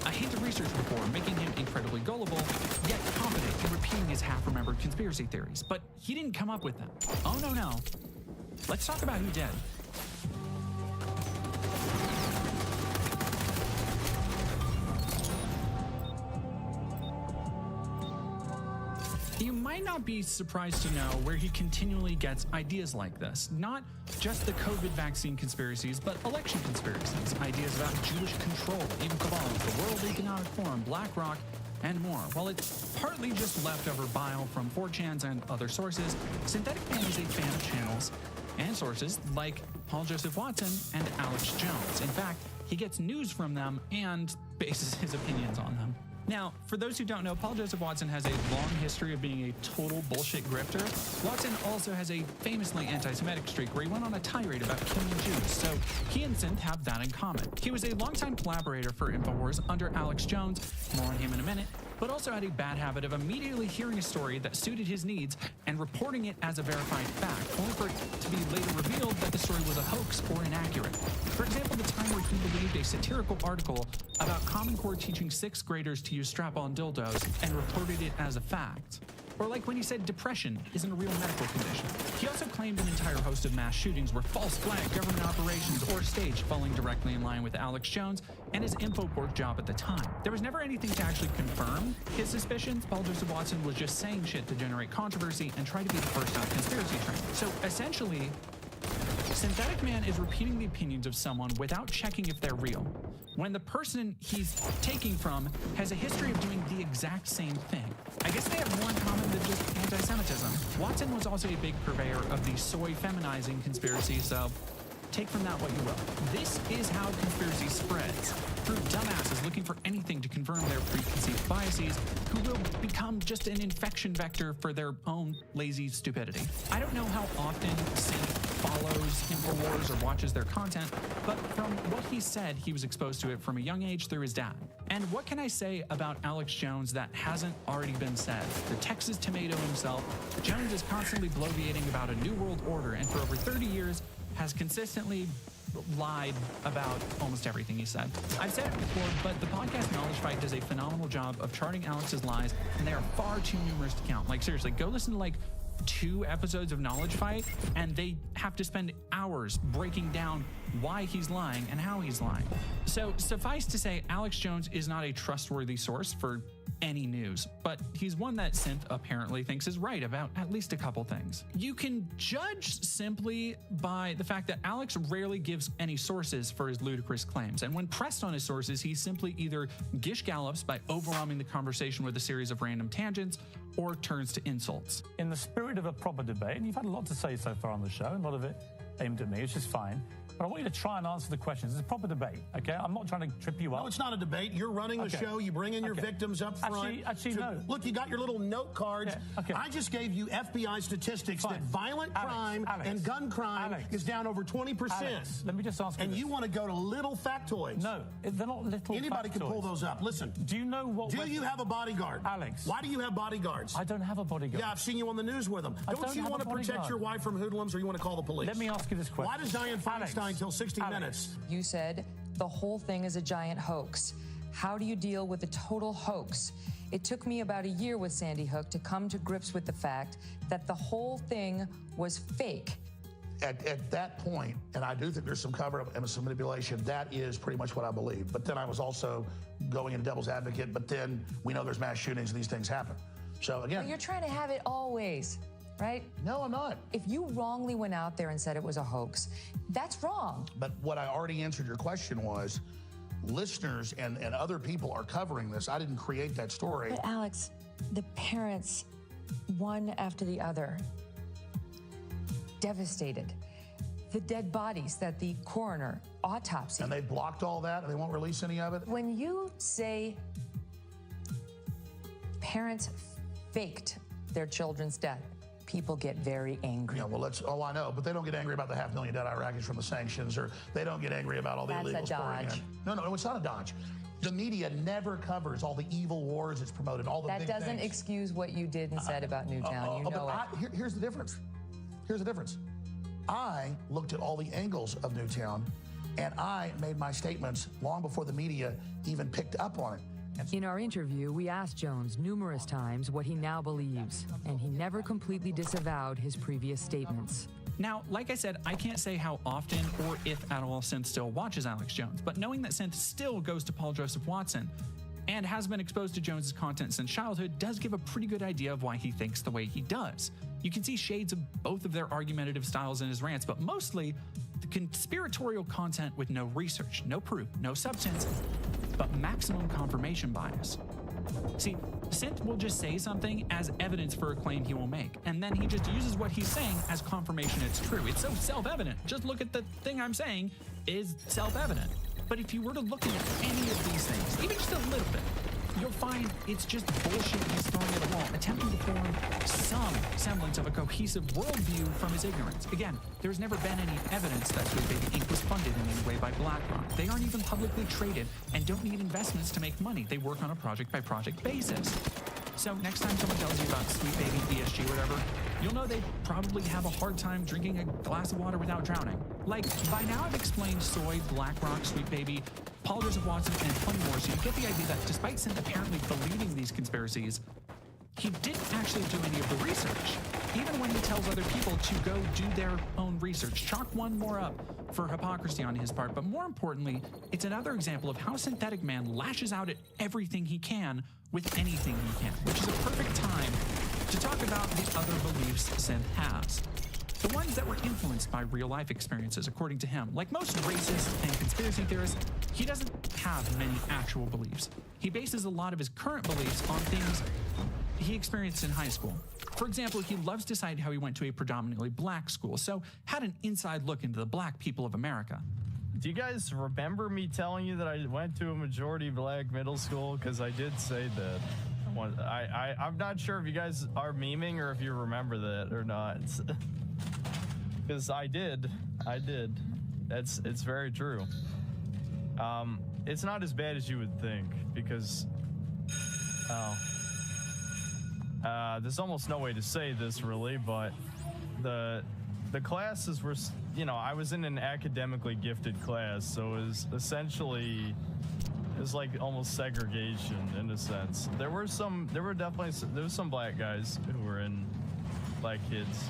a hint of research before, making him incredibly gullible, yet confident in repeating his half-remembered conspiracy theories. But he didn't come up with them. Oh, no. Let's talk about who did. You might not be surprised to know where he continually gets ideas like this. Not just the COVID vaccine conspiracies, but election conspiracies, ideas about Jewish control, evil cabals, the World Economic Forum, BlackRock, and more. While it's partly just leftover bile from 4chans and other sources, Synthetic Man is a fan of channels and sources like Paul Joseph Watson and Alex Jones. In fact, he gets news from them and bases his opinions on them. Now, for those who don't know, Paul Joseph Watson has a long history of being a total bullshit grifter. Watson also has a famously anti-Semitic streak where he went on a tirade about killing Jews, so he and Synth have that in common. He was a longtime collaborator for InfoWars under Alex Jones, more on him in a minute, but also had a bad habit of immediately hearing a story that suited his needs and reporting it as a verified fact, only for it to be later revealed that the story was a hoax or inaccurate. For example, the time where he believed a satirical article about Common Core teaching 6th graders to use strap-on dildos and reported it as a fact. Or like when he said depression isn't a real medical condition. He also claimed an entire host of mass shootings were false flag government operations or staged, falling directly in line with Alex Jones and his InfoWars job at the time. There was never anything to actually confirm his suspicions. Paul Joseph Watson was just saying shit to generate controversy and try to be the first on conspiracy train. So essentially, Synthetic Man is repeating the opinions of someone without checking if they're real, when the person he's taking from has a history of doing the exact same thing. I guess they have more in common than just anti-Semitism. Watson was also a big purveyor of the soy feminizing conspiracy, so take from that what you will. This is how conspiracy spreads, through dumbasses looking for anything to confirm their preconceived biases, who will become just an infection vector for their own lazy stupidity. I don't know how often Synth follows InfoWars or watches their content, but from what he said, he was exposed to it from a young age through his dad. And what can I say about Alex Jones that hasn't already been said? The Texas tomato himself, Jones is constantly bloviating about a new world order, and for over 30 years has consistently lied about almost everything he said. I've said it before, but the podcast Knowledge Fight does a phenomenal job of charting Alex's lies, and they are far too numerous to count. Like, seriously, go listen to like 2 episodes of Knowledge Fight, and they have to spend hours breaking down why he's lying and how he's lying. So suffice to say, Alex Jones is not a trustworthy source for any news, but he's one that Synth apparently thinks is right about at least a couple things. You can judge simply by the fact that Alex rarely gives any sources for his ludicrous claims, and when pressed on his sources, he simply either gish gallops by overwhelming the conversation with a series of random tangents, or turns to insults. In the spirit of a proper debate, and you've had a lot to say so far on the show, and a lot of it aimed at me, which is fine, But I want you to try and answer the questions. It's a proper debate, okay? I'm not trying to trip you up. No, it's not a debate. You're running the show. You bring in your victims up front. Actually, no. Look, you got your little note cards. Yeah, okay. I just gave you FBI statistics that violent crime and gun crime is down over 20%. Alex, let me just ask you And this. you want to go to little factoids. No, they're not little Anybody can pull those up. Listen. Do you know what... Do you have a bodyguard? Alex. Why do you have bodyguards? I don't have a bodyguard. Yeah, I've seen you on the news with them. Don't you want to protect your wife from hoodlums, or you want to call the police? Let me ask you this question. Why does Dianne Feinstein tell 60 Minutes? You said the whole thing is a giant hoax. How do you deal with a total hoax? It took me about a year with Sandy Hook to come to grips with the fact that the whole thing was fake. At that point, and I do think there's some cover-up and some manipulation, that is pretty much what I believe. But then I was also going into devil's advocate, but then we know there's mass shootings and these things happen. So again... But you're trying to have it always, right? No, I'm not. If you wrongly went out there and said it was a hoax, that's wrong. But what I already answered your question was, listeners and other people are covering this. I didn't create that story. But Alex, the parents, one after the other, devastated. The dead bodies that the coroner autopsied. And they blocked all that and they won't release any of it? When you say parents faked their children's death, people get very angry. Yeah, well, that's all I know. But they don't get angry about the 500,000 dead Iraqis from the sanctions, or they don't get angry about all the illegals. That's a dodge. No, it's not a dodge. The media never covers all the evil wars it's promoted, all the big things. That doesn't excuse what you did and said about Newtown. You know it. Here's the difference. Here's the difference. I looked at all the angles of Newtown, and I made my statements long before the media even picked up on it. In our interview, we asked Jones numerous times what he now believes, and he never completely disavowed his previous statements. Now, like I said, I can't say how often or if at all Synth still watches Alex Jones, but knowing that Synth still goes to Paul Joseph Watson and has been exposed to Jones's content since childhood does give a pretty good idea of why he thinks the way he does. You can see shades of both of their argumentative styles in his rants, but mostly the conspiratorial content with no research, no proof, no substance, but maximum confirmation bias. See, Synth will just say something as evidence for a claim he will make, and then he just uses what he's saying as confirmation it's true. It's so self-evident. Just look at the thing I'm saying is self-evident. But if you were to look at any of these things, even just a little bit, you'll find it's just bullshit he's throwing at a wall, attempting to form some semblance of a cohesive worldview from his ignorance. Again, there's never been any evidence that Sweet Baby Inc. was funded in any way by BlackRock. They aren't even publicly traded and don't need investments to make money. They work on a project-by-project basis. So next time someone tells you about Sweet Baby, ESG, whatever, you'll know they probably have a hard time drinking a glass of water without drowning. Like, by now I've explained soy, BlackRock, Sweet Baby, Paul Joseph Watson, and plenty more, so you get the idea that despite Synth apparently believing these conspiracies, he didn't actually do any of the research, even when he tells other people to go do their own research. Chalk one more up for hypocrisy on his part, but more importantly, it's another example of how Synthetic Man lashes out at everything he can with anything he can, which is a perfect time to talk about the other beliefs Synth has. The ones that were influenced by real-life experiences, according to him. Like most racists and conspiracy theorists, he doesn't have many actual beliefs. He bases a lot of his current beliefs on things he experienced in high school. For example, he loves to cite how he went to a predominantly black school, so had an inside look into the black people of America. Do you guys remember me telling you that I went to a majority black middle school? Because I did say that. I'm not sure if you guys are memeing or if you remember that or not. Because I did. It's very true. It's not as bad as you would think, because there's almost no way to say this really, but the classes were, I was in an academically gifted class, so it was essentially, it was like almost segregation in a sense. There was some black guys who were in black kids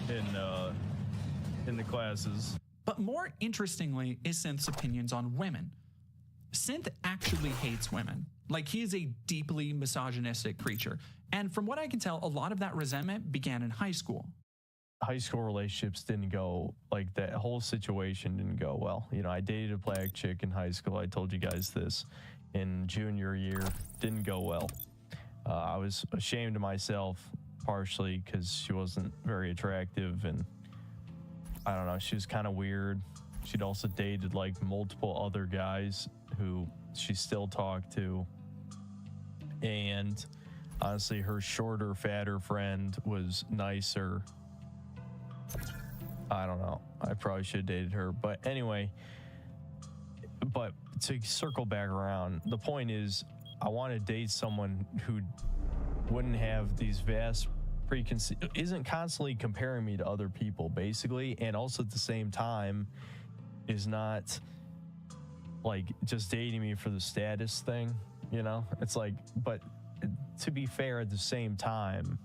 in the classes. But more interestingly is Synth's opinions on women. Synth actually hates women. Like, he is a deeply misogynistic creature. And from what I can tell, a lot of that resentment began in high school. High school relationships didn't go, like, that whole situation didn't go well. I dated a black chick in high school. I told you guys this. In junior year, didn't go well. I was ashamed of myself, partially because she wasn't very attractive, and I don't know, she was kind of weird. she'd also dated like multiple other guys who she still talked to. And honestly, her shorter, fatter friend was nicer. I don't know. I probably should have dated her. But anyway, but to circle back around, the point is I want to date someone who wouldn't have these vast preconceived, isn't constantly comparing me to other people, basically, and also at the same time is not like just dating me for the status thing, you know? It's like, but to be fair, at the same time,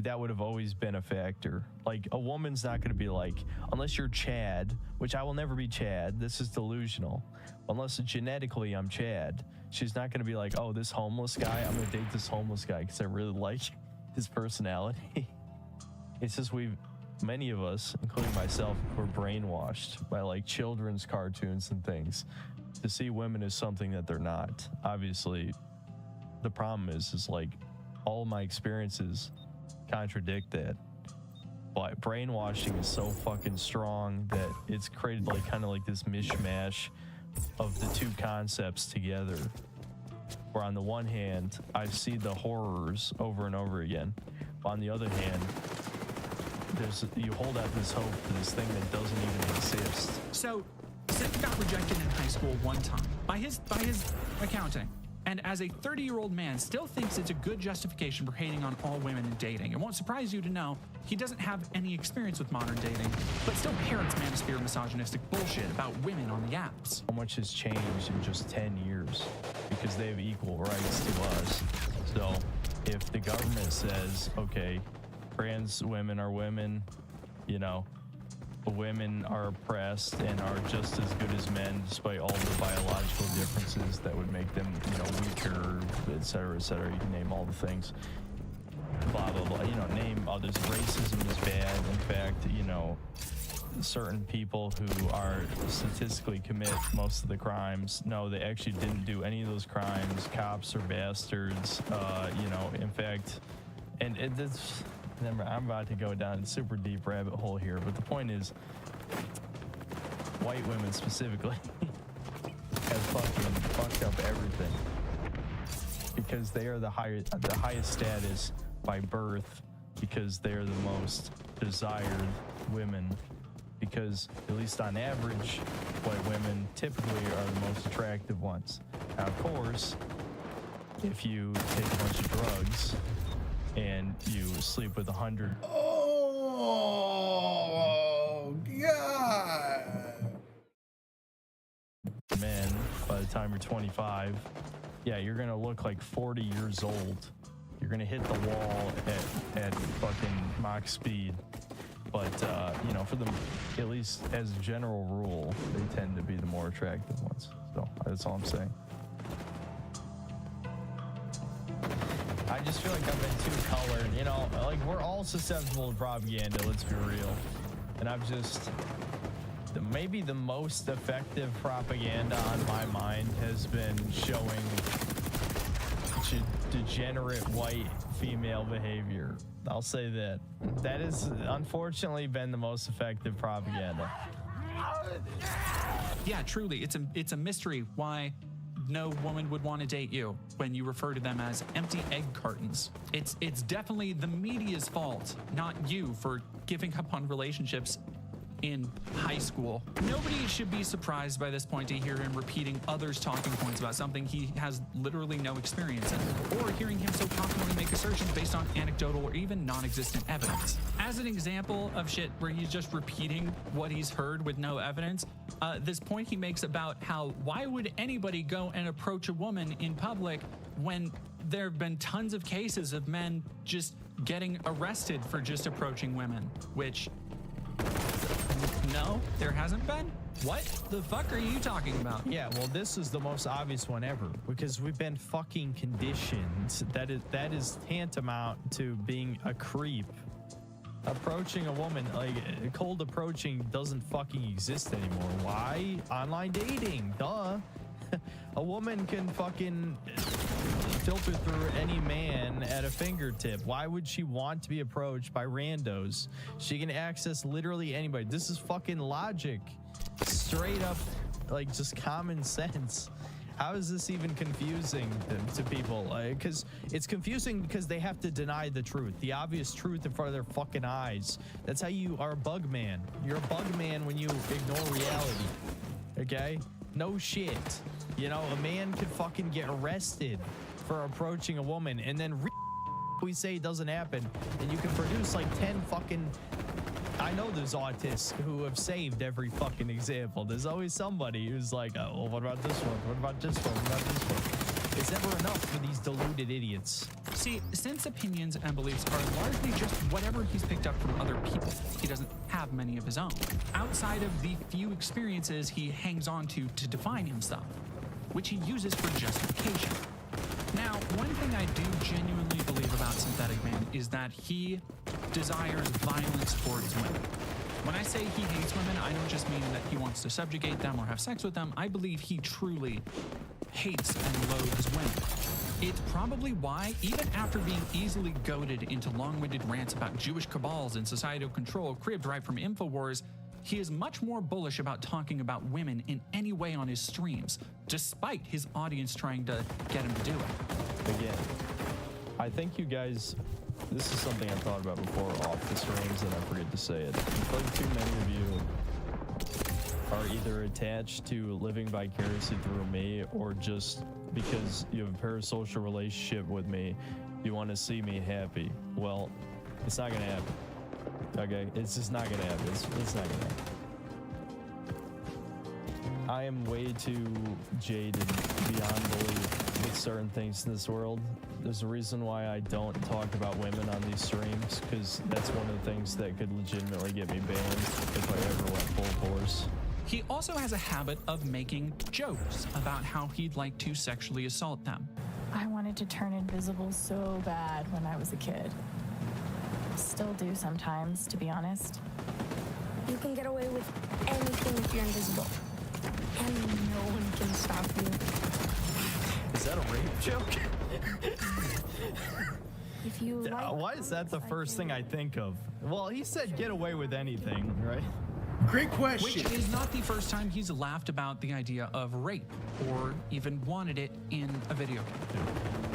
that would have always been a factor. Like, a woman's not going to be like, unless you're Chad, which I will never be Chad, this is delusional. Unless genetically I'm Chad, she's not going to be like, oh, this homeless guy, I'm going to date this homeless guy because I really like his personality. It's just many of us, including myself, were brainwashed by like children's cartoons and things to see women as something that they're not. Obviously, the problem is like all my experiences contradict that. But brainwashing is so fucking strong that it's created like kind of like this mishmash of the two concepts together. Where on the one hand, I see the horrors over and over again. But on the other hand, you hold out this hope for this thing that doesn't even exist. So, Sid got rejected in high school one time by his accounting. And as a 30-year-old man, still thinks it's a good justification for hating on all women and dating. It won't surprise you to know he doesn't have any experience with modern dating, but still parrots manosphere misogynistic bullshit about women on the apps. How much has changed in just 10 years because they have equal rights to us. So if the government says, okay, trans women are women, you know, women are oppressed and are just as good as men despite all the biological differences that would make them, you know, weaker, etc., etc. You can name all the things. Blah, blah, blah. You know, name others. Racism is bad. In fact, you know, certain people who are statistically commit most of the crimes, no, they actually didn't do any of those crimes. Cops are bastards. You know, in fact, and it's... Remember, I'm about to go down a super deep rabbit hole here, but the point is, white women specifically have fucking fucked up everything because they are the highest status by birth, because they are the most desired women, because at least on average, white women typically are the most attractive ones. Now, of course, if you take a bunch of drugs and you sleep with 100. Oh, God. Men, by the time you're 25, yeah, you're going to look like 40 years old. You're going to hit the wall at fucking Mach speed. But, you know, for them, at least as a general rule, they tend to be the more attractive ones. So that's all I'm saying. I just feel like I've been too colored, you know, like we're all susceptible to propaganda, let's be real. And I've just, maybe the most effective propaganda on my mind has been showing degenerate white female behavior. I'll say that. That has unfortunately been the most effective propaganda. Yeah, truly, it's a mystery why no woman would want to date you when you refer to them as empty egg cartons. It's definitely the media's fault, not you, for giving up on relationships in high school. Nobody should be surprised by this point to hear him repeating others' talking points about something he has literally no experience in, or hearing him so confidently make assertions based on anecdotal or even non-existent evidence. As an example of shit where he's just repeating what he's heard with no evidence, this point he makes about how why would anybody go and approach a woman in public when there have been tons of cases of men just getting arrested for just approaching women, which no, there hasn't been? What the fuck are you talking about? Yeah, well, this is the most obvious one ever because we've been fucking conditioned. That is tantamount to being a creep. Approaching a woman, like cold approaching doesn't fucking exist anymore. Why? Online dating, duh. A woman can fucking filter through any man at a fingertip. Why would she want to be approached by randos? She can access literally anybody. This is fucking logic. straight up, like, just common sense. How is this even confusing to people? Because it's confusing because they have to deny the truth, the obvious truth in front of their fucking eyes. That's how you are a bug man. You're a bug man when you ignore reality. Okay? No shit. You know, a man could fucking get arrested for approaching a woman, and then we say it doesn't happen, and you can produce like 10 fucking... I know there's autists who have saved every fucking example. There's always somebody who's like, oh, well, what about this one? What about this one? What about this one? It's never enough for these deluded idiots. See, Synth's opinions and beliefs are largely just whatever he's picked up from other people. He doesn't have many of his own, outside of the few experiences he hangs on to define himself, which he uses for justification. Now, one thing I do genuinely believe about Synthetic Man is that he desires violence towards women. When I say he hates women, I don't just mean that he wants to subjugate them or have sex with them. I believe he truly hates and loathes women. It's probably why, even after being easily goaded into long-winded rants about Jewish cabals and societal control cribbed right from InfoWars, he is much more bullish about talking about women in any way on his streams, despite his audience trying to get him to do it. Again, I think you guys, this is something I thought about before off the streams and I forget to say it. I think too many of you are either attached to living vicariously through me, or just because you have a parasocial relationship with me, you want to see me happy. Well, it's not gonna happen. Okay, it's just not gonna happen. It's not gonna happen. I am way too jaded beyond belief with certain things in this world. There's a reason why I don't talk about women on these streams, because that's one of the things that could legitimately get me banned if I ever went full force. He also has a habit of making jokes about how he'd like to sexually assault them. I wanted to turn invisible so bad when I was a kid. Still do sometimes, to be honest. You can get away with anything if you're invisible. And no one can stop you. Is that a rape joke? If you like why is that the first thing I think of? Well, he said get away with anything, right? Great question. Which is not the first time he's laughed about the idea of rape, or even wanted it in a video game.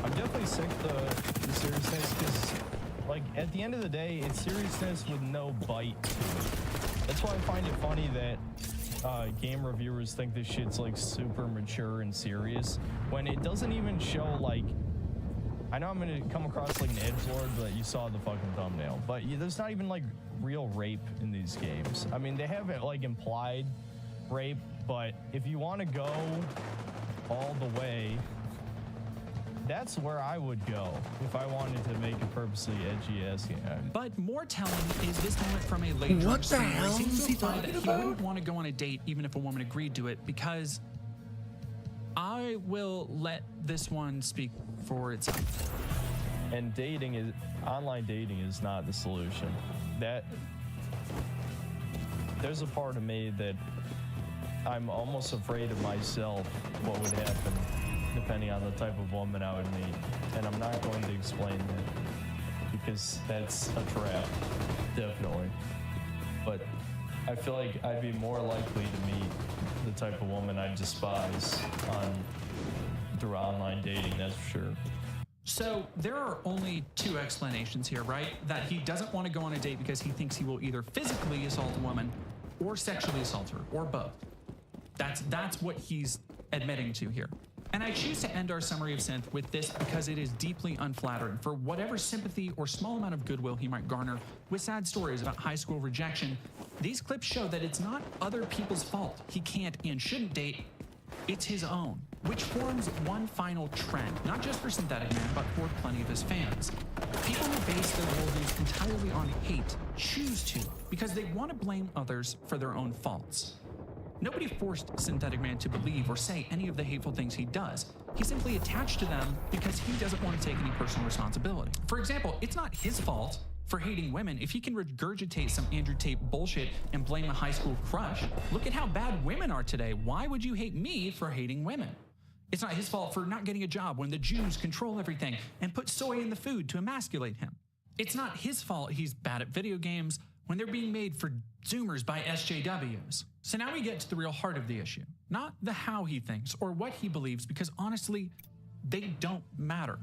I'm definitely sick of the seriousness, because, like, at the end of the day, it's seriousness with no bite to it. That's why I find it funny that game reviewers think this shit's, like, super mature and serious, when it doesn't even show, like, I know I'm gonna come across like an edgelord, but you saw the fucking thumbnail. But there's not even like real rape in these games. I mean, they have it like implied rape, but if you want to go all the way, that's where I would go if I wanted to make a purposely edgy ass game. But more telling is this moment from a late What the hell is he talking that he wouldn't want to go on a date even if a woman agreed to it, because I will let this one speak for itself. And online dating is not the solution. There's a part of me that I'm almost afraid of myself, what would happen depending on the type of woman I would meet. And I'm not going to explain that, because that's a trap, definitely. But I feel like I'd be more likely to meet the type of woman I despise through online dating, that's for sure. So there are only two explanations here, right? That he doesn't want to go on a date because he thinks he will either physically assault a woman or sexually assault her, or both. That's what he's admitting to here. And I choose to end our summary of Synth with this because it is deeply unflattering for whatever sympathy or small amount of goodwill he might garner with sad stories about high school rejection. These clips show that it's not other people's fault he can't and shouldn't date, it's his own, which forms one final trend, not just for Synthetic Man, but for plenty of his fans. People who base their worldviews entirely on hate choose to because they want to blame others for their own faults. Nobody forced Synthetic Man to believe or say any of the hateful things he does. He's simply attached to them because he doesn't want to take any personal responsibility. For example, it's not his fault for hating women if he can regurgitate some Andrew Tate bullshit and blame a high school crush. Look at how bad women are today. Why would you hate me for hating women? It's not his fault for not getting a job when the Jews control everything and put soy in the food to emasculate him. It's not his fault he's bad at video games when they're being made for Zoomers by SJWs. So now we get to the real heart of the issue, not the how he thinks or what he believes, because honestly, they don't matter.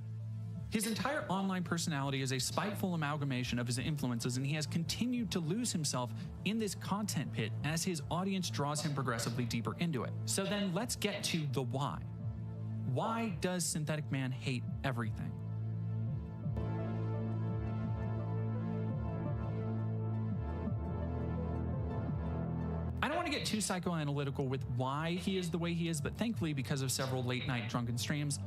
His entire online personality is a spiteful amalgamation of his influences, and he has continued to lose himself in this content pit as his audience draws him progressively deeper into it. So then let's get to the why. Why does Synthetic Man hate everything? I don't want to get too psychoanalytical with why he is the way he is, but thankfully, because of several late-night drunken streams,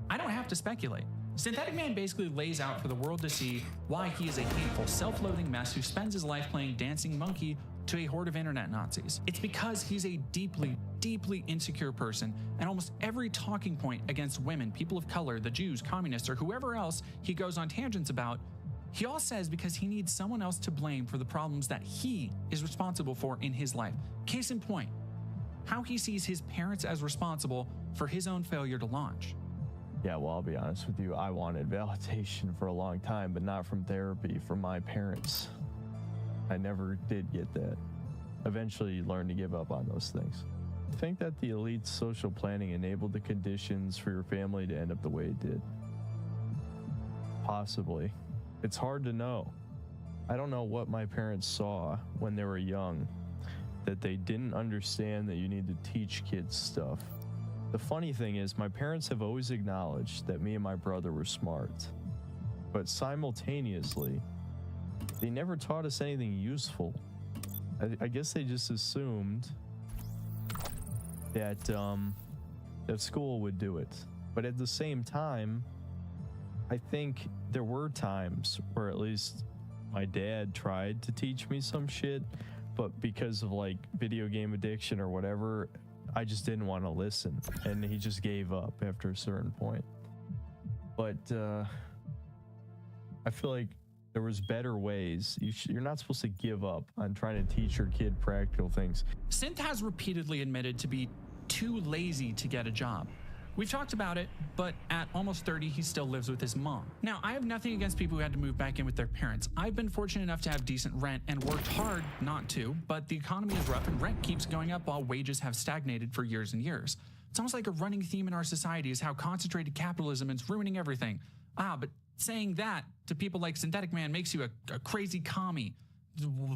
I don't have to speculate. Synthetic Man basically lays out for the world to see why he is a hateful, self-loathing mess who spends his life playing dancing monkey to a horde of internet Nazis. It's because he's a deeply, deeply insecure person, and almost every talking point against women, people of color, the Jews, communists, or whoever else he goes on tangents about, he all says because he needs someone else to blame for the problems that he is responsible for in his life. Case in point, how he sees his parents as responsible for his own failure to launch. Yeah, well, I'll be honest with you. I wanted validation for a long time, but not from therapy, from my parents. I never did get that. Eventually, you learn to give up on those things. I think that the elite social planning enabled the conditions for your family to end up the way it did. Possibly. It's hard to know. I don't know what my parents saw when they were young, that they didn't understand that you need to teach kids stuff. The funny thing is, my parents have always acknowledged that me and my brother were smart, but simultaneously, they never taught us anything useful. I guess they just assumed that that school would do it. But at the same time, I think there were times where at least my dad tried to teach me some shit, but because of like video game addiction or whatever, I just didn't want to listen, and he just gave up after a certain point. But I feel like there was better ways. You're not supposed to give up on trying to teach your kid practical things. Synth has repeatedly admitted to be too lazy to get a job. We've talked about it, but at almost 30, he still lives with his mom. Now, I have nothing against people who had to move back in with their parents. I've been fortunate enough to have decent rent and worked hard not to, but the economy is rough and rent keeps going up while wages have stagnated for years and years. It's almost like a running theme in our society is how concentrated capitalism is ruining everything. But saying that to people like Synthetic Man makes you a crazy commie,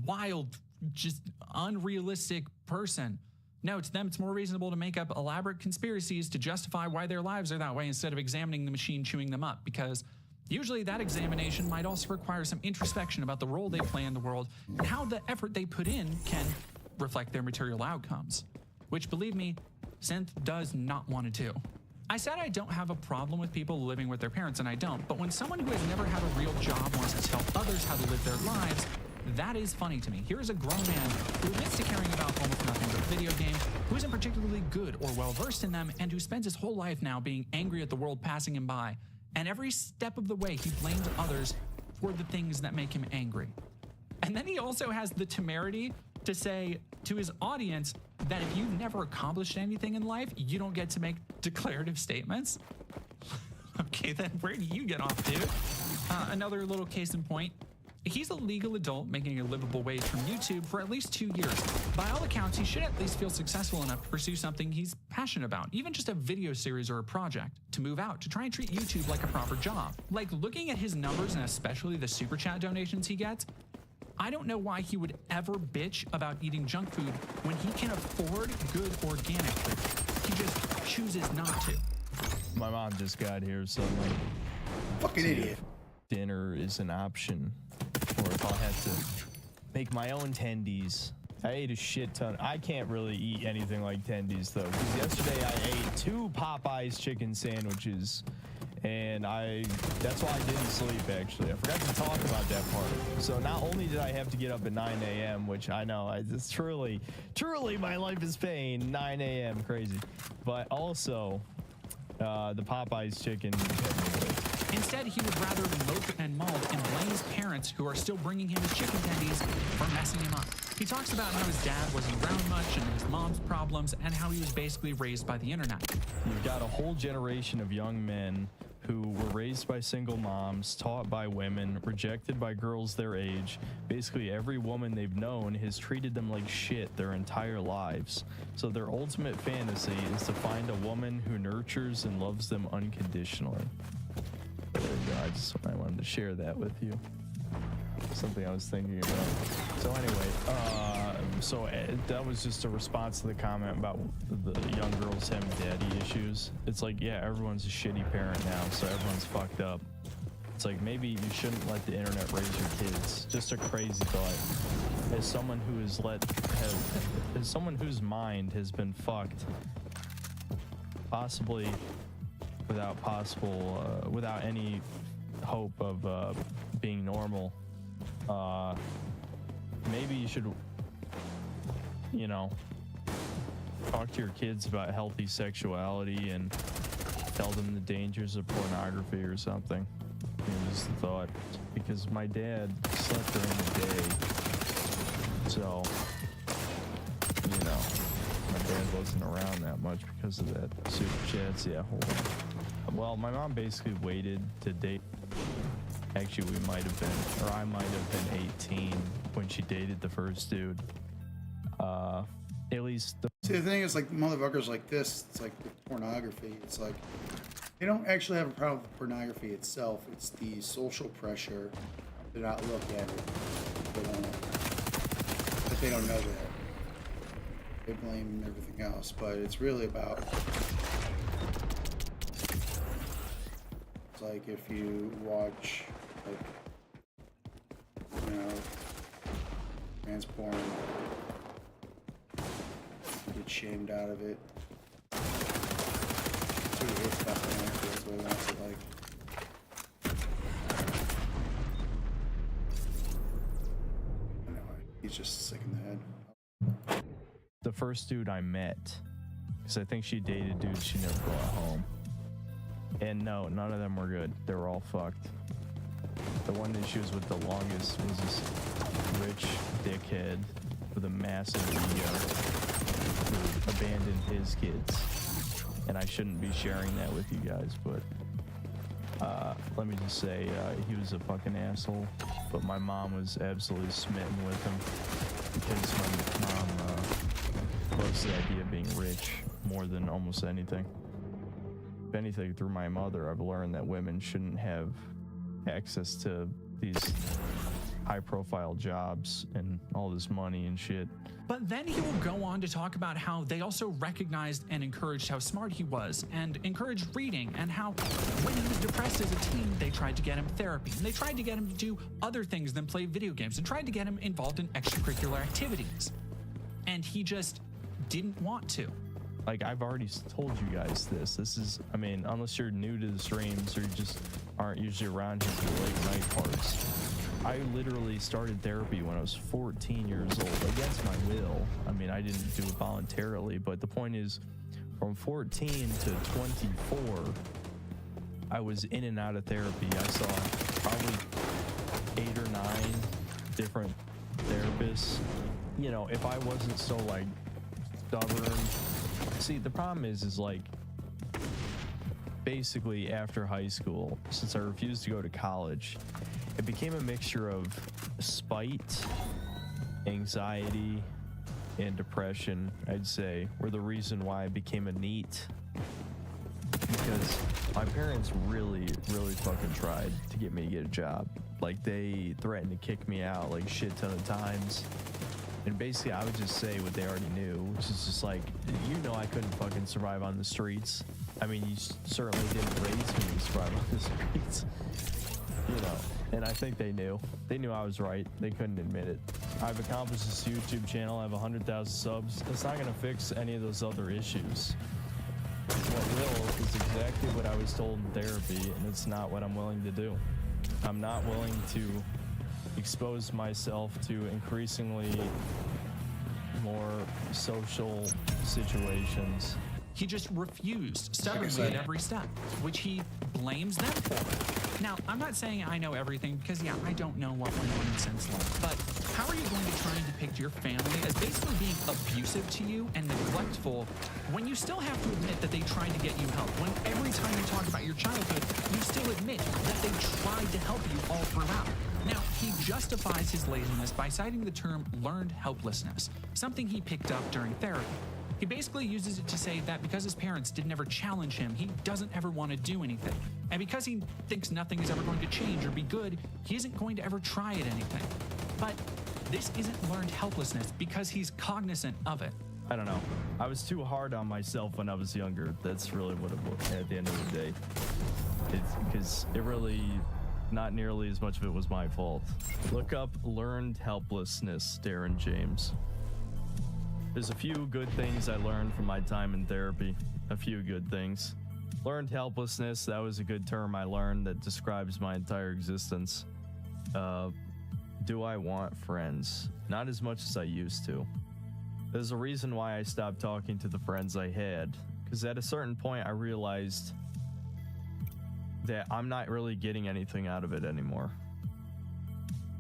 wild, just unrealistic person. No, to them, it's more reasonable to make up elaborate conspiracies to justify why their lives are that way instead of examining the machine chewing them up, because usually that examination might also require some introspection about the role they play in the world and how the effort they put in can reflect their material outcomes, which, believe me, Synth does not want to do. I said I don't have a problem with people living with their parents, and I don't, but when someone who has never had a real job wants to tell others how to live their lives, that is funny to me. Here is a grown man who admits to caring about almost nothing but a video game, who isn't particularly good or well-versed in them, and who spends his whole life now being angry at the world passing him by. And every step of the way, he blames others for the things that make him angry. And then he also has the temerity to say to his audience that if you've never accomplished anything in life, you don't get to make declarative statements. Okay, then where do you get off, dude? Another little case in point. He's a legal adult making a livable wage from YouTube for at least 2 years. By all accounts, he should at least feel successful enough to pursue something he's passionate about, even just a video series or a project, to move out, to try and treat YouTube like a proper job. Like, looking at his numbers and especially the super chat donations he gets, I don't know why he would ever bitch about eating junk food when he can afford good organic food. He just chooses not to. My mom just got here, so like, fucking idiot. Dinner is an option. Or if I'll have to make my own tendies. I ate a shit ton. I can't really eat anything like tendies though, because yesterday I ate 2 Popeyes chicken sandwiches, and that's why I didn't sleep actually. I forgot to talk about that part. So not only did I have to get up at 9 a.m., which I know, it's truly my life is pain, 9 a.m., crazy. But also, the Popeyes chicken kept me awake. Instead, he would rather mope and maul and blame his parents, who are still bringing him his chicken tendies, for messing him up. He talks about how his dad wasn't around much and his mom's problems, and how he was basically raised by the internet. You've got a whole generation of young men who were raised raised by single moms, taught by women, rejected by girls their age. Basically, every woman they've known has treated them like shit their entire lives. So their ultimate fantasy is to find a woman who nurtures and loves them unconditionally. There you go. I wanted to share that with you. Something I was thinking about. So anyway, that was just a response to the comment about the young girls having daddy issues. It's like, yeah, everyone's a shitty parent now, so everyone's fucked up. It's like, maybe you shouldn't let the internet raise your kids. Just a crazy thought. As someone who as someone whose mind has been fucked, possibly without any hope of being normal. Maybe you should, talk to your kids about healthy sexuality and tell them the dangers of pornography or something. Just a thought, because my dad slept during the day, so my dad wasn't around that much because of that. Super chats, yeah. Hold on. Well, my mom basically waited to date. Actually, I might have been 18 when she dated the first dude. At least See, the thing is, like, motherfuckers like this, it's like with pornography, it's like, they don't actually have a problem with pornography itself. It's the social pressure to not look at it. But they don't know that. They blame everything else, but it's really about, it's like if you watch, trans porn, you get shamed out of it. It's really his stuff, and that's what he wants it like. Anyway, he's just sick in the head. the first dude I met, because I think she dated dudes she never brought home. And no, none of them were good. They were all fucked. The one that she was with the longest was this rich dickhead with a massive ego who abandoned his kids. And I shouldn't be sharing that with you guys, but let me just say he was a fucking asshole. But my mom was absolutely smitten with him because my mom loves the idea of being rich more than almost anything. If anything, through my mother, I've learned that women shouldn't have access to these high-profile jobs and all this money and shit. But then he will go on to talk about how they also recognized and encouraged how smart he was and encouraged reading, and how when he was depressed as a teen, they tried to get him therapy and they tried to get him to do other things than play video games and tried to get him involved in extracurricular activities. And he just didn't want to. Like, I've already told you guys this. This is, I mean, unless you're new to the streams or you just aren't usually around here for the late night parts. I literally started therapy when I was 14 years old, against my will. I mean, I didn't do it voluntarily, but the point is, from 14 to 24, I was in and out of therapy. I saw probably 8 or 9 different therapists. You know, if I wasn't so, like, stubborn. See, the problem is like, basically after high school, since I refused to go to college, it became a mixture of spite, anxiety, and depression, I'd say, were the reason why I became a NEET. Because my parents really, really fucking tried to get me to get a job. Like, they threatened to kick me out like shit ton of times. And basically, I would just say what they already knew, which is just like, you know, I couldn't fucking survive on the streets. I mean, you certainly didn't raise me to survive on the streets, you know. And I think they knew. They knew I was right. They couldn't admit it. I've accomplished this YouTube channel. I have 100,000 subs. It's not going to fix any of those other issues. What will is exactly what I was told in therapy, and it's not what I'm willing to do. I'm not willing to expose myself to increasingly more social situations. He just refused stubbornly at every step, which he blames them for. Now, I'm not saying I know everything because, yeah, I don't know what went on in Synth's life, but how are you going to try and depict your family as basically being abusive to you and neglectful when you still have to admit that they tried to get you help? When every time you talk about your childhood, you still admit that they tried to help you all throughout. Now, he justifies his laziness by citing the term learned helplessness, something he picked up during therapy. He basically uses it to say that because his parents didn't ever challenge him, he doesn't ever want to do anything. And because he thinks nothing is ever going to change or be good, he isn't going to ever try at anything. But this isn't learned helplessness because he's cognizant of it. I don't know. I was too hard on myself when I was younger. That's really what it was at the end of the day. It's because it really, not nearly as much of it was my fault. Look up learned helplessness, Darren James. There's a few good things I learned from my time in therapy. A few good things. Learned helplessness, that was a good term I learned that describes my entire existence. Do I want friends? Not as much as I used to. There's a reason why I stopped talking to the friends I had. Because at a certain point I realized that I'm not really getting anything out of it anymore.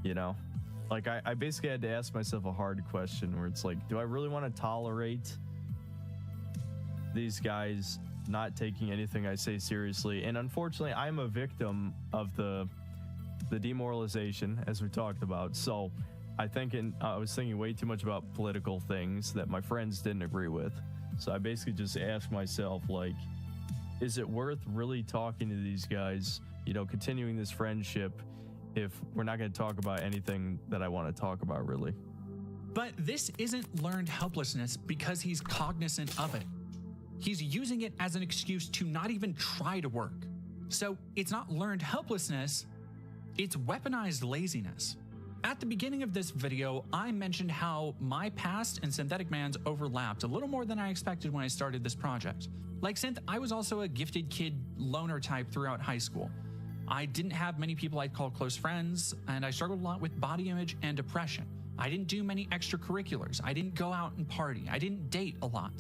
You know? Like, I basically had to ask myself a hard question where it's like, do I really want to tolerate these guys not taking anything I say seriously? And unfortunately, I'm a victim of the demoralization, as we talked about. So I was thinking way too much about political things that my friends didn't agree with. So I basically just asked myself, like, is it worth really talking to these guys, you know, continuing this friendship, if we're not going to talk about anything that I want to talk about, really? But this isn't learned helplessness because he's cognizant of it. He's using it as an excuse to not even try to work. So it's not learned helplessness, it's weaponized laziness. At the beginning of this video, I mentioned how my past and Synthetic Man's overlapped a little more than I expected when I started this project. Like Synth, I was also a gifted kid loner type throughout high school. I didn't have many people I'd call close friends, and I struggled a lot with body image and depression. I didn't do many extracurriculars. I didn't go out and party. I didn't date a lot.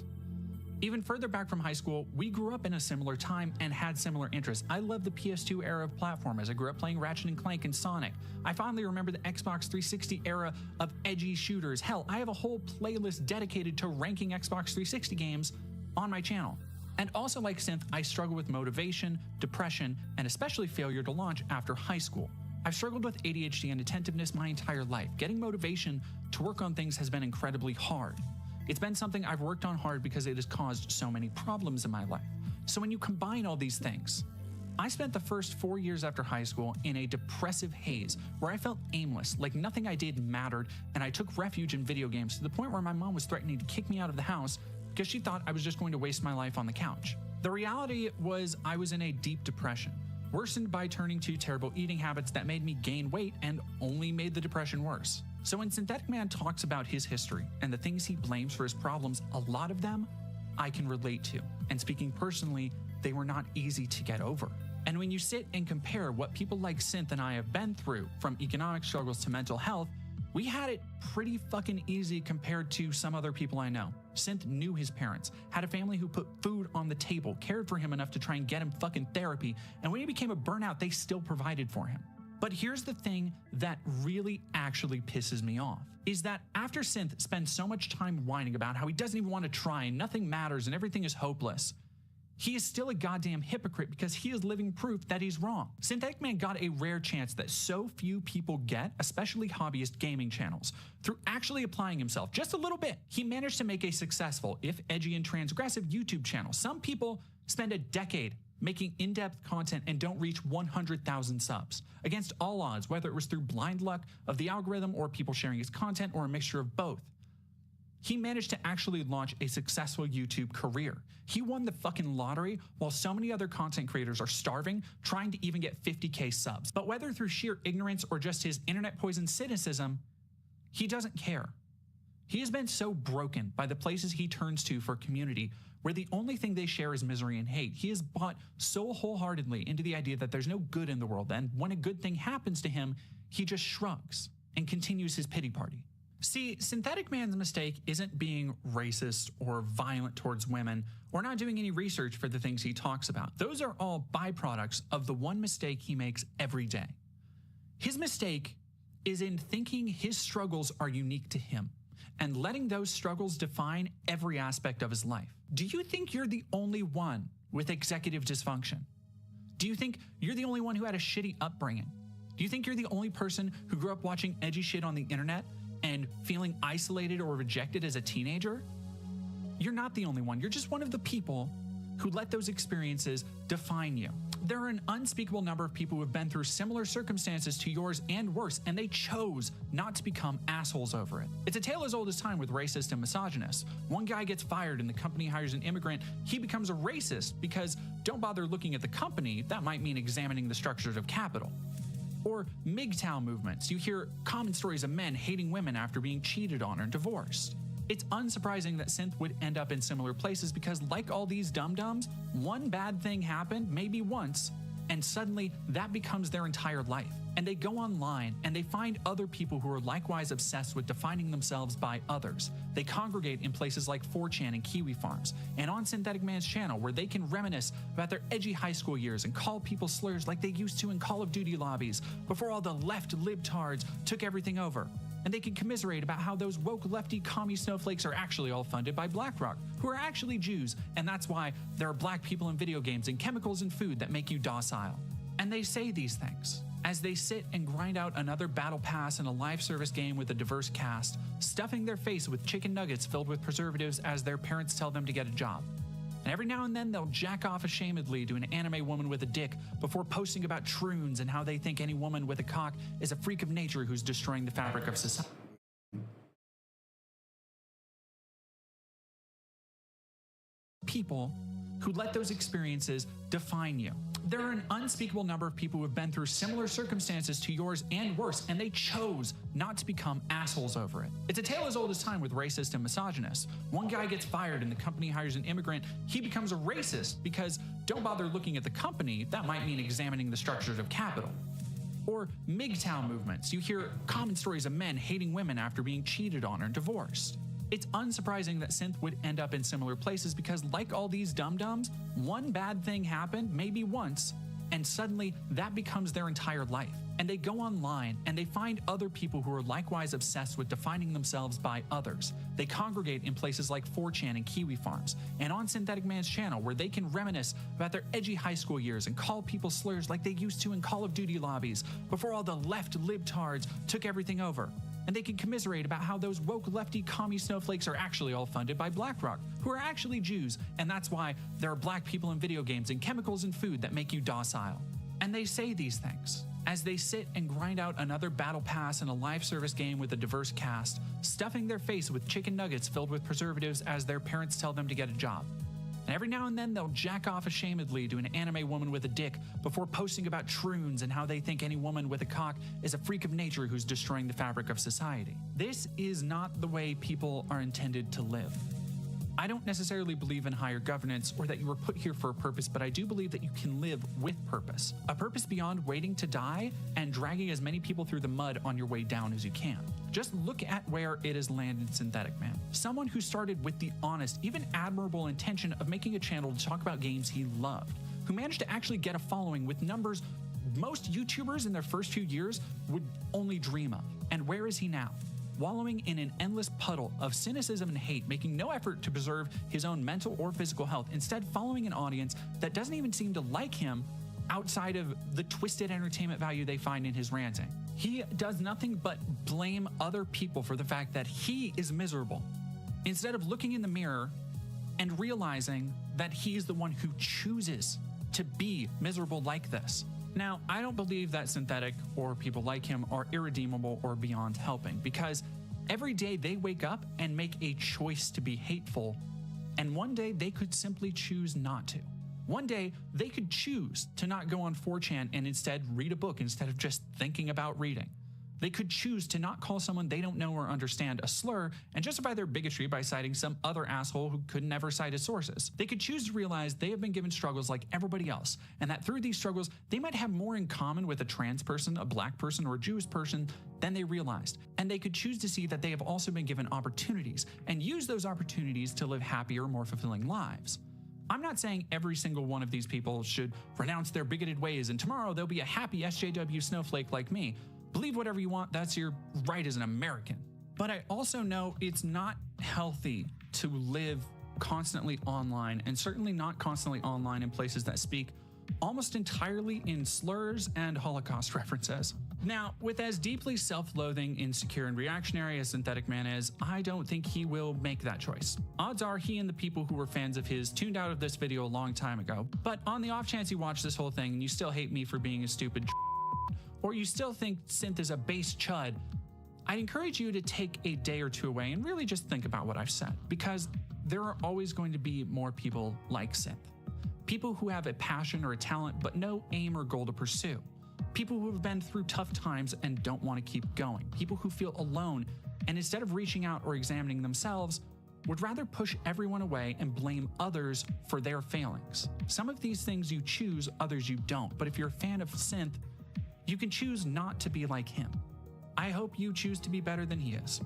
Even further back from high school, we grew up in a similar time and had similar interests. I loved the PS2 era of platformers. I grew up playing Ratchet & Clank and Sonic. I fondly remember the Xbox 360 era of edgy shooters. Hell, I have a whole playlist dedicated to ranking Xbox 360 games on my channel. And also like Synth, I struggle with motivation, depression, and especially failure to launch after high school. I've struggled with ADHD and attentiveness my entire life. Getting motivation to work on things has been incredibly hard. It's been something I've worked on hard because it has caused so many problems in my life. So when you combine all these things, I spent the first 4 years after high school in a depressive haze where I felt aimless, like nothing I did mattered, and I took refuge in video games to the point where my mom was threatening to kick me out of the house because she thought I was just going to waste my life on the couch. The reality was I was in a deep depression, worsened by turning to terrible eating habits that made me gain weight and only made the depression worse. So when Synthetic Man talks about his history and the things he blames for his problems, a lot of them I can relate to. And speaking personally, they were not easy to get over. And when you sit and compare what people like Synth and I have been through, from economic struggles to mental health, we had it pretty fucking easy compared to some other people I know. Synth knew his parents, had a family who put food on the table, cared for him enough to try and get him fucking therapy, and when he became a burnout, they still provided for him. But here's the thing that really actually pisses me off, is that after Synth spends so much time whining about how he doesn't even want to try and nothing matters and everything is hopeless, he is still a goddamn hypocrite because he is living proof that he's wrong. Synthetic Man got a rare chance that so few people get, especially hobbyist gaming channels. Through actually applying himself just a little bit, he managed to make a successful, if edgy and transgressive, YouTube channel. Some people spend a decade making in-depth content and don't reach 100,000 subs. Against all odds, whether it was through blind luck of the algorithm or people sharing his content or a mixture of both, he managed to actually launch a successful YouTube career. He won the fucking lottery while so many other content creators are starving, trying to even get 50K subs. But whether through sheer ignorance or just his internet poison cynicism, he doesn't care. He has been so broken by the places he turns to for community, where the only thing they share is misery and hate. He is bought so wholeheartedly into the idea that there's no good in the world, and when a good thing happens to him, he just shrugs and continues his pity party. See, Synthetic Man's mistake isn't being racist or violent towards women or not doing any research for the things he talks about. Those are all byproducts of the one mistake he makes every day. His mistake is in thinking his struggles are unique to him and letting those struggles define every aspect of his life. Do you think you're the only one with executive dysfunction? Do you think you're the only one who had a shitty upbringing? Do you think you're the only person who grew up watching edgy shit on the internet and feeling isolated or rejected as a teenager? You're not the only one. You're just one of the people who let those experiences define you. There are an unspeakable number of people who have been through similar circumstances to yours and worse, and they chose not to become assholes over it. It's a tale as old as time with racists and misogynists. One guy gets fired and the company hires an immigrant. He becomes a racist because don't bother looking at the company. That might mean examining the structures of capital. Or MGTOW movements. You hear common stories of men hating women after being cheated on or divorced. It's unsurprising that synth would end up in similar places because, like all these dum-dums, one bad thing happened, maybe once, and suddenly that becomes their entire life. And they go online and they find other people who are likewise obsessed with defining themselves by others. They congregate in places like 4chan and Kiwi Farms, and on Synthetic Man's channel where they can reminisce about their edgy high school years and call people slurs like they used to in Call of Duty lobbies before all the left libtards took everything over. And they can commiserate about how those woke lefty commie snowflakes are actually all funded by BlackRock, who are actually Jews, and that's why there are black people in video games and chemicals in food that make you docile. And they say these things as they sit and grind out another battle pass in a live service game with a diverse cast, stuffing their face with chicken nuggets filled with preservatives as their parents tell them to get a job. And every now and then they'll jack off ashamedly to an anime woman with a dick before posting about troons and how they think any woman with a cock is a freak of nature who's destroying the fabric of society. People who let those experiences define you. There are an unspeakable number of people who have been through similar circumstances to yours and worse, and they chose not to become assholes over it. It's a tale as old as time with racists and misogynists. One guy gets fired and the company hires an immigrant. He becomes a racist because don't bother looking at the company. That might mean examining the structures of capital. Or MGTOW movements. You hear common stories of men hating women after being cheated on or divorced. It's unsurprising that synth would end up in similar places because, like all these dum-dums, one bad thing happened, maybe once, and suddenly that becomes their entire life. And they go online and they find other people who are likewise obsessed with defining themselves by others. They congregate in places like 4chan and Kiwi Farms, and on Synthetic Man's channel where they can reminisce about their edgy high school years and call people slurs like they used to in Call of Duty lobbies before all the left libtards took everything over. And they can commiserate about how those woke lefty commie snowflakes are actually all funded by BlackRock, who are actually Jews, and that's why there are black people in video games and chemicals in food that make you docile. And they say these things as they sit and grind out another battle pass in a live service game with a diverse cast, stuffing their face with chicken nuggets filled with preservatives as their parents tell them to get a job. And every now and then they'll jack off ashamedly to an anime woman with a dick before posting about troons and how they think any woman with a cock is a freak of nature who's destroying the fabric of society. This is not the way people are intended to live. I don't necessarily believe in higher governance or that you were put here for a purpose, but I do believe that you can live with purpose. A purpose beyond waiting to die and dragging as many people through the mud on your way down as you can. Just look at where it has landed Synthetic Man. Someone who started with the honest, even admirable intention of making a channel to talk about games he loved, who managed to actually get a following with numbers most YouTubers in their first few years would only dream of. And where is he now? Wallowing in an endless puddle of cynicism and hate, making no effort to preserve his own mental or physical health, instead following an audience that doesn't even seem to like him outside of the twisted entertainment value they find in his ranting. He does nothing but blame other people for the fact that he is miserable, instead of looking in the mirror and realizing that he is the one who chooses to be miserable like this. Now, I don't believe that Synthetic or people like him are irredeemable or beyond helping, because every day they wake up and make a choice to be hateful, and one day they could simply choose not to. One day they could choose to not go on 4chan and instead read a book instead of just thinking about reading. They could choose to not call someone they don't know or understand a slur and justify their bigotry by citing some other asshole who could never cite his sources. They could choose to realize they have been given struggles like everybody else, and that through these struggles, they might have more in common with a trans person, a black person, or a Jewish person than they realized. And they could choose to see that they have also been given opportunities and use those opportunities to live happier, more fulfilling lives. I'm not saying every single one of these people should renounce their bigoted ways and tomorrow they'll be a happy SJW snowflake like me. Believe whatever you want, that's your right as an American. But I also know it's not healthy to live constantly online, and certainly not constantly online in places that speak almost entirely in slurs and Holocaust references. Now, with as deeply self-loathing, insecure, and reactionary as Synthetic Man is, I don't think he will make that choice. Odds are he and the people who were fans of his tuned out of this video a long time ago. But on the off chance you watch this whole thing and you still hate me for being a stupid or you still think Synth is a base chud, I'd encourage you to take a day or two away and really just think about what I've said, because there are always going to be more people like Synth. People who have a passion or a talent but no aim or goal to pursue. People who have been through tough times and don't want to keep going. People who feel alone and instead of reaching out or examining themselves, would rather push everyone away and blame others for their failings. Some of these things you choose, others you don't. But if you're a fan of Synth, you can choose not to be like him. I hope you choose to be better than he is.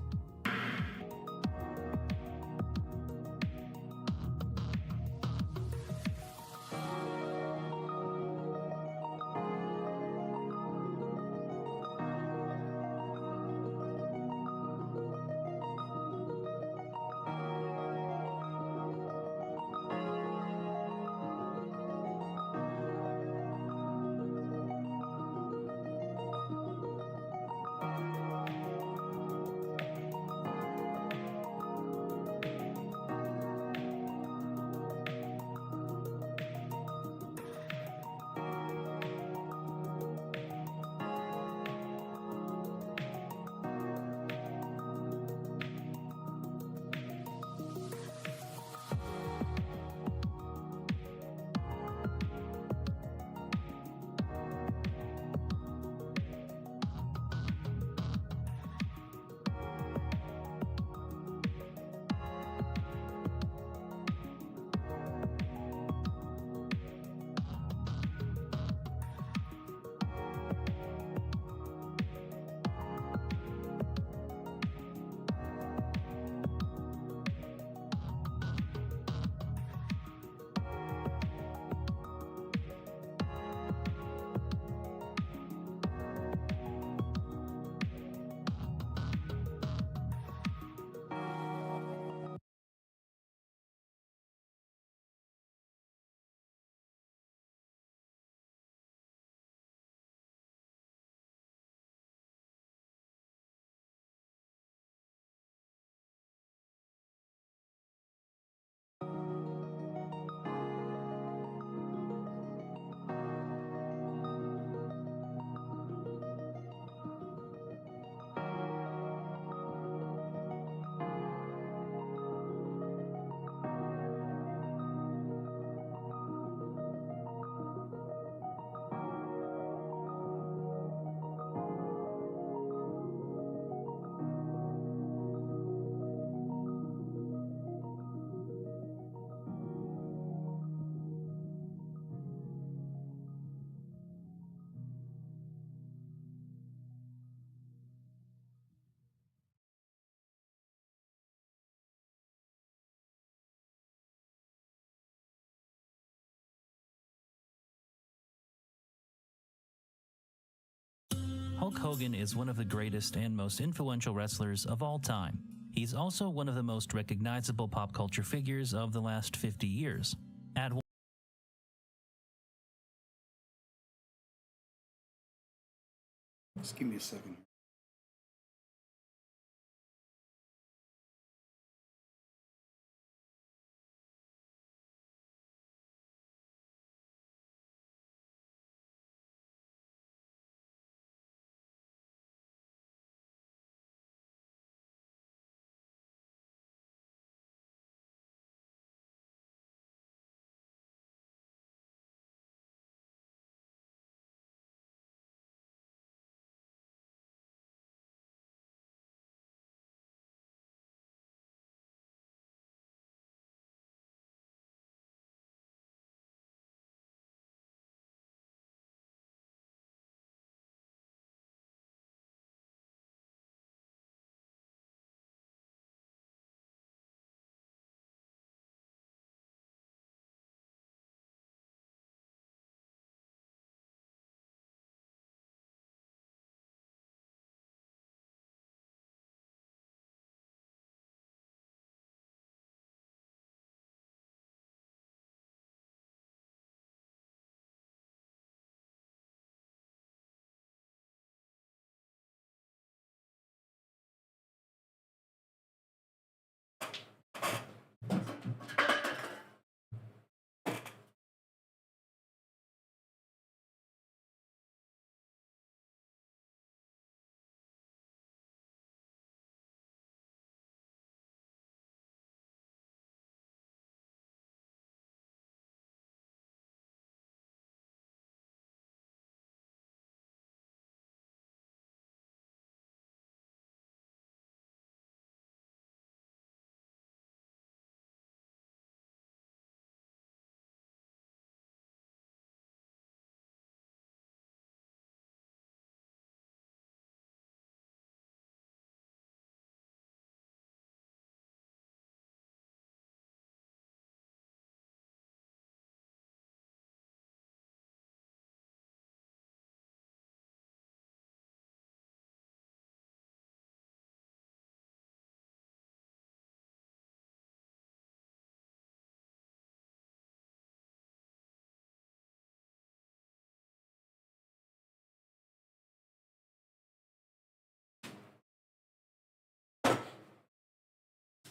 Hulk Hogan is one of the greatest and most influential wrestlers of all time. He's also one of the most recognizable pop culture figures of the last 50 years. At Just give me a second.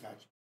Gotcha.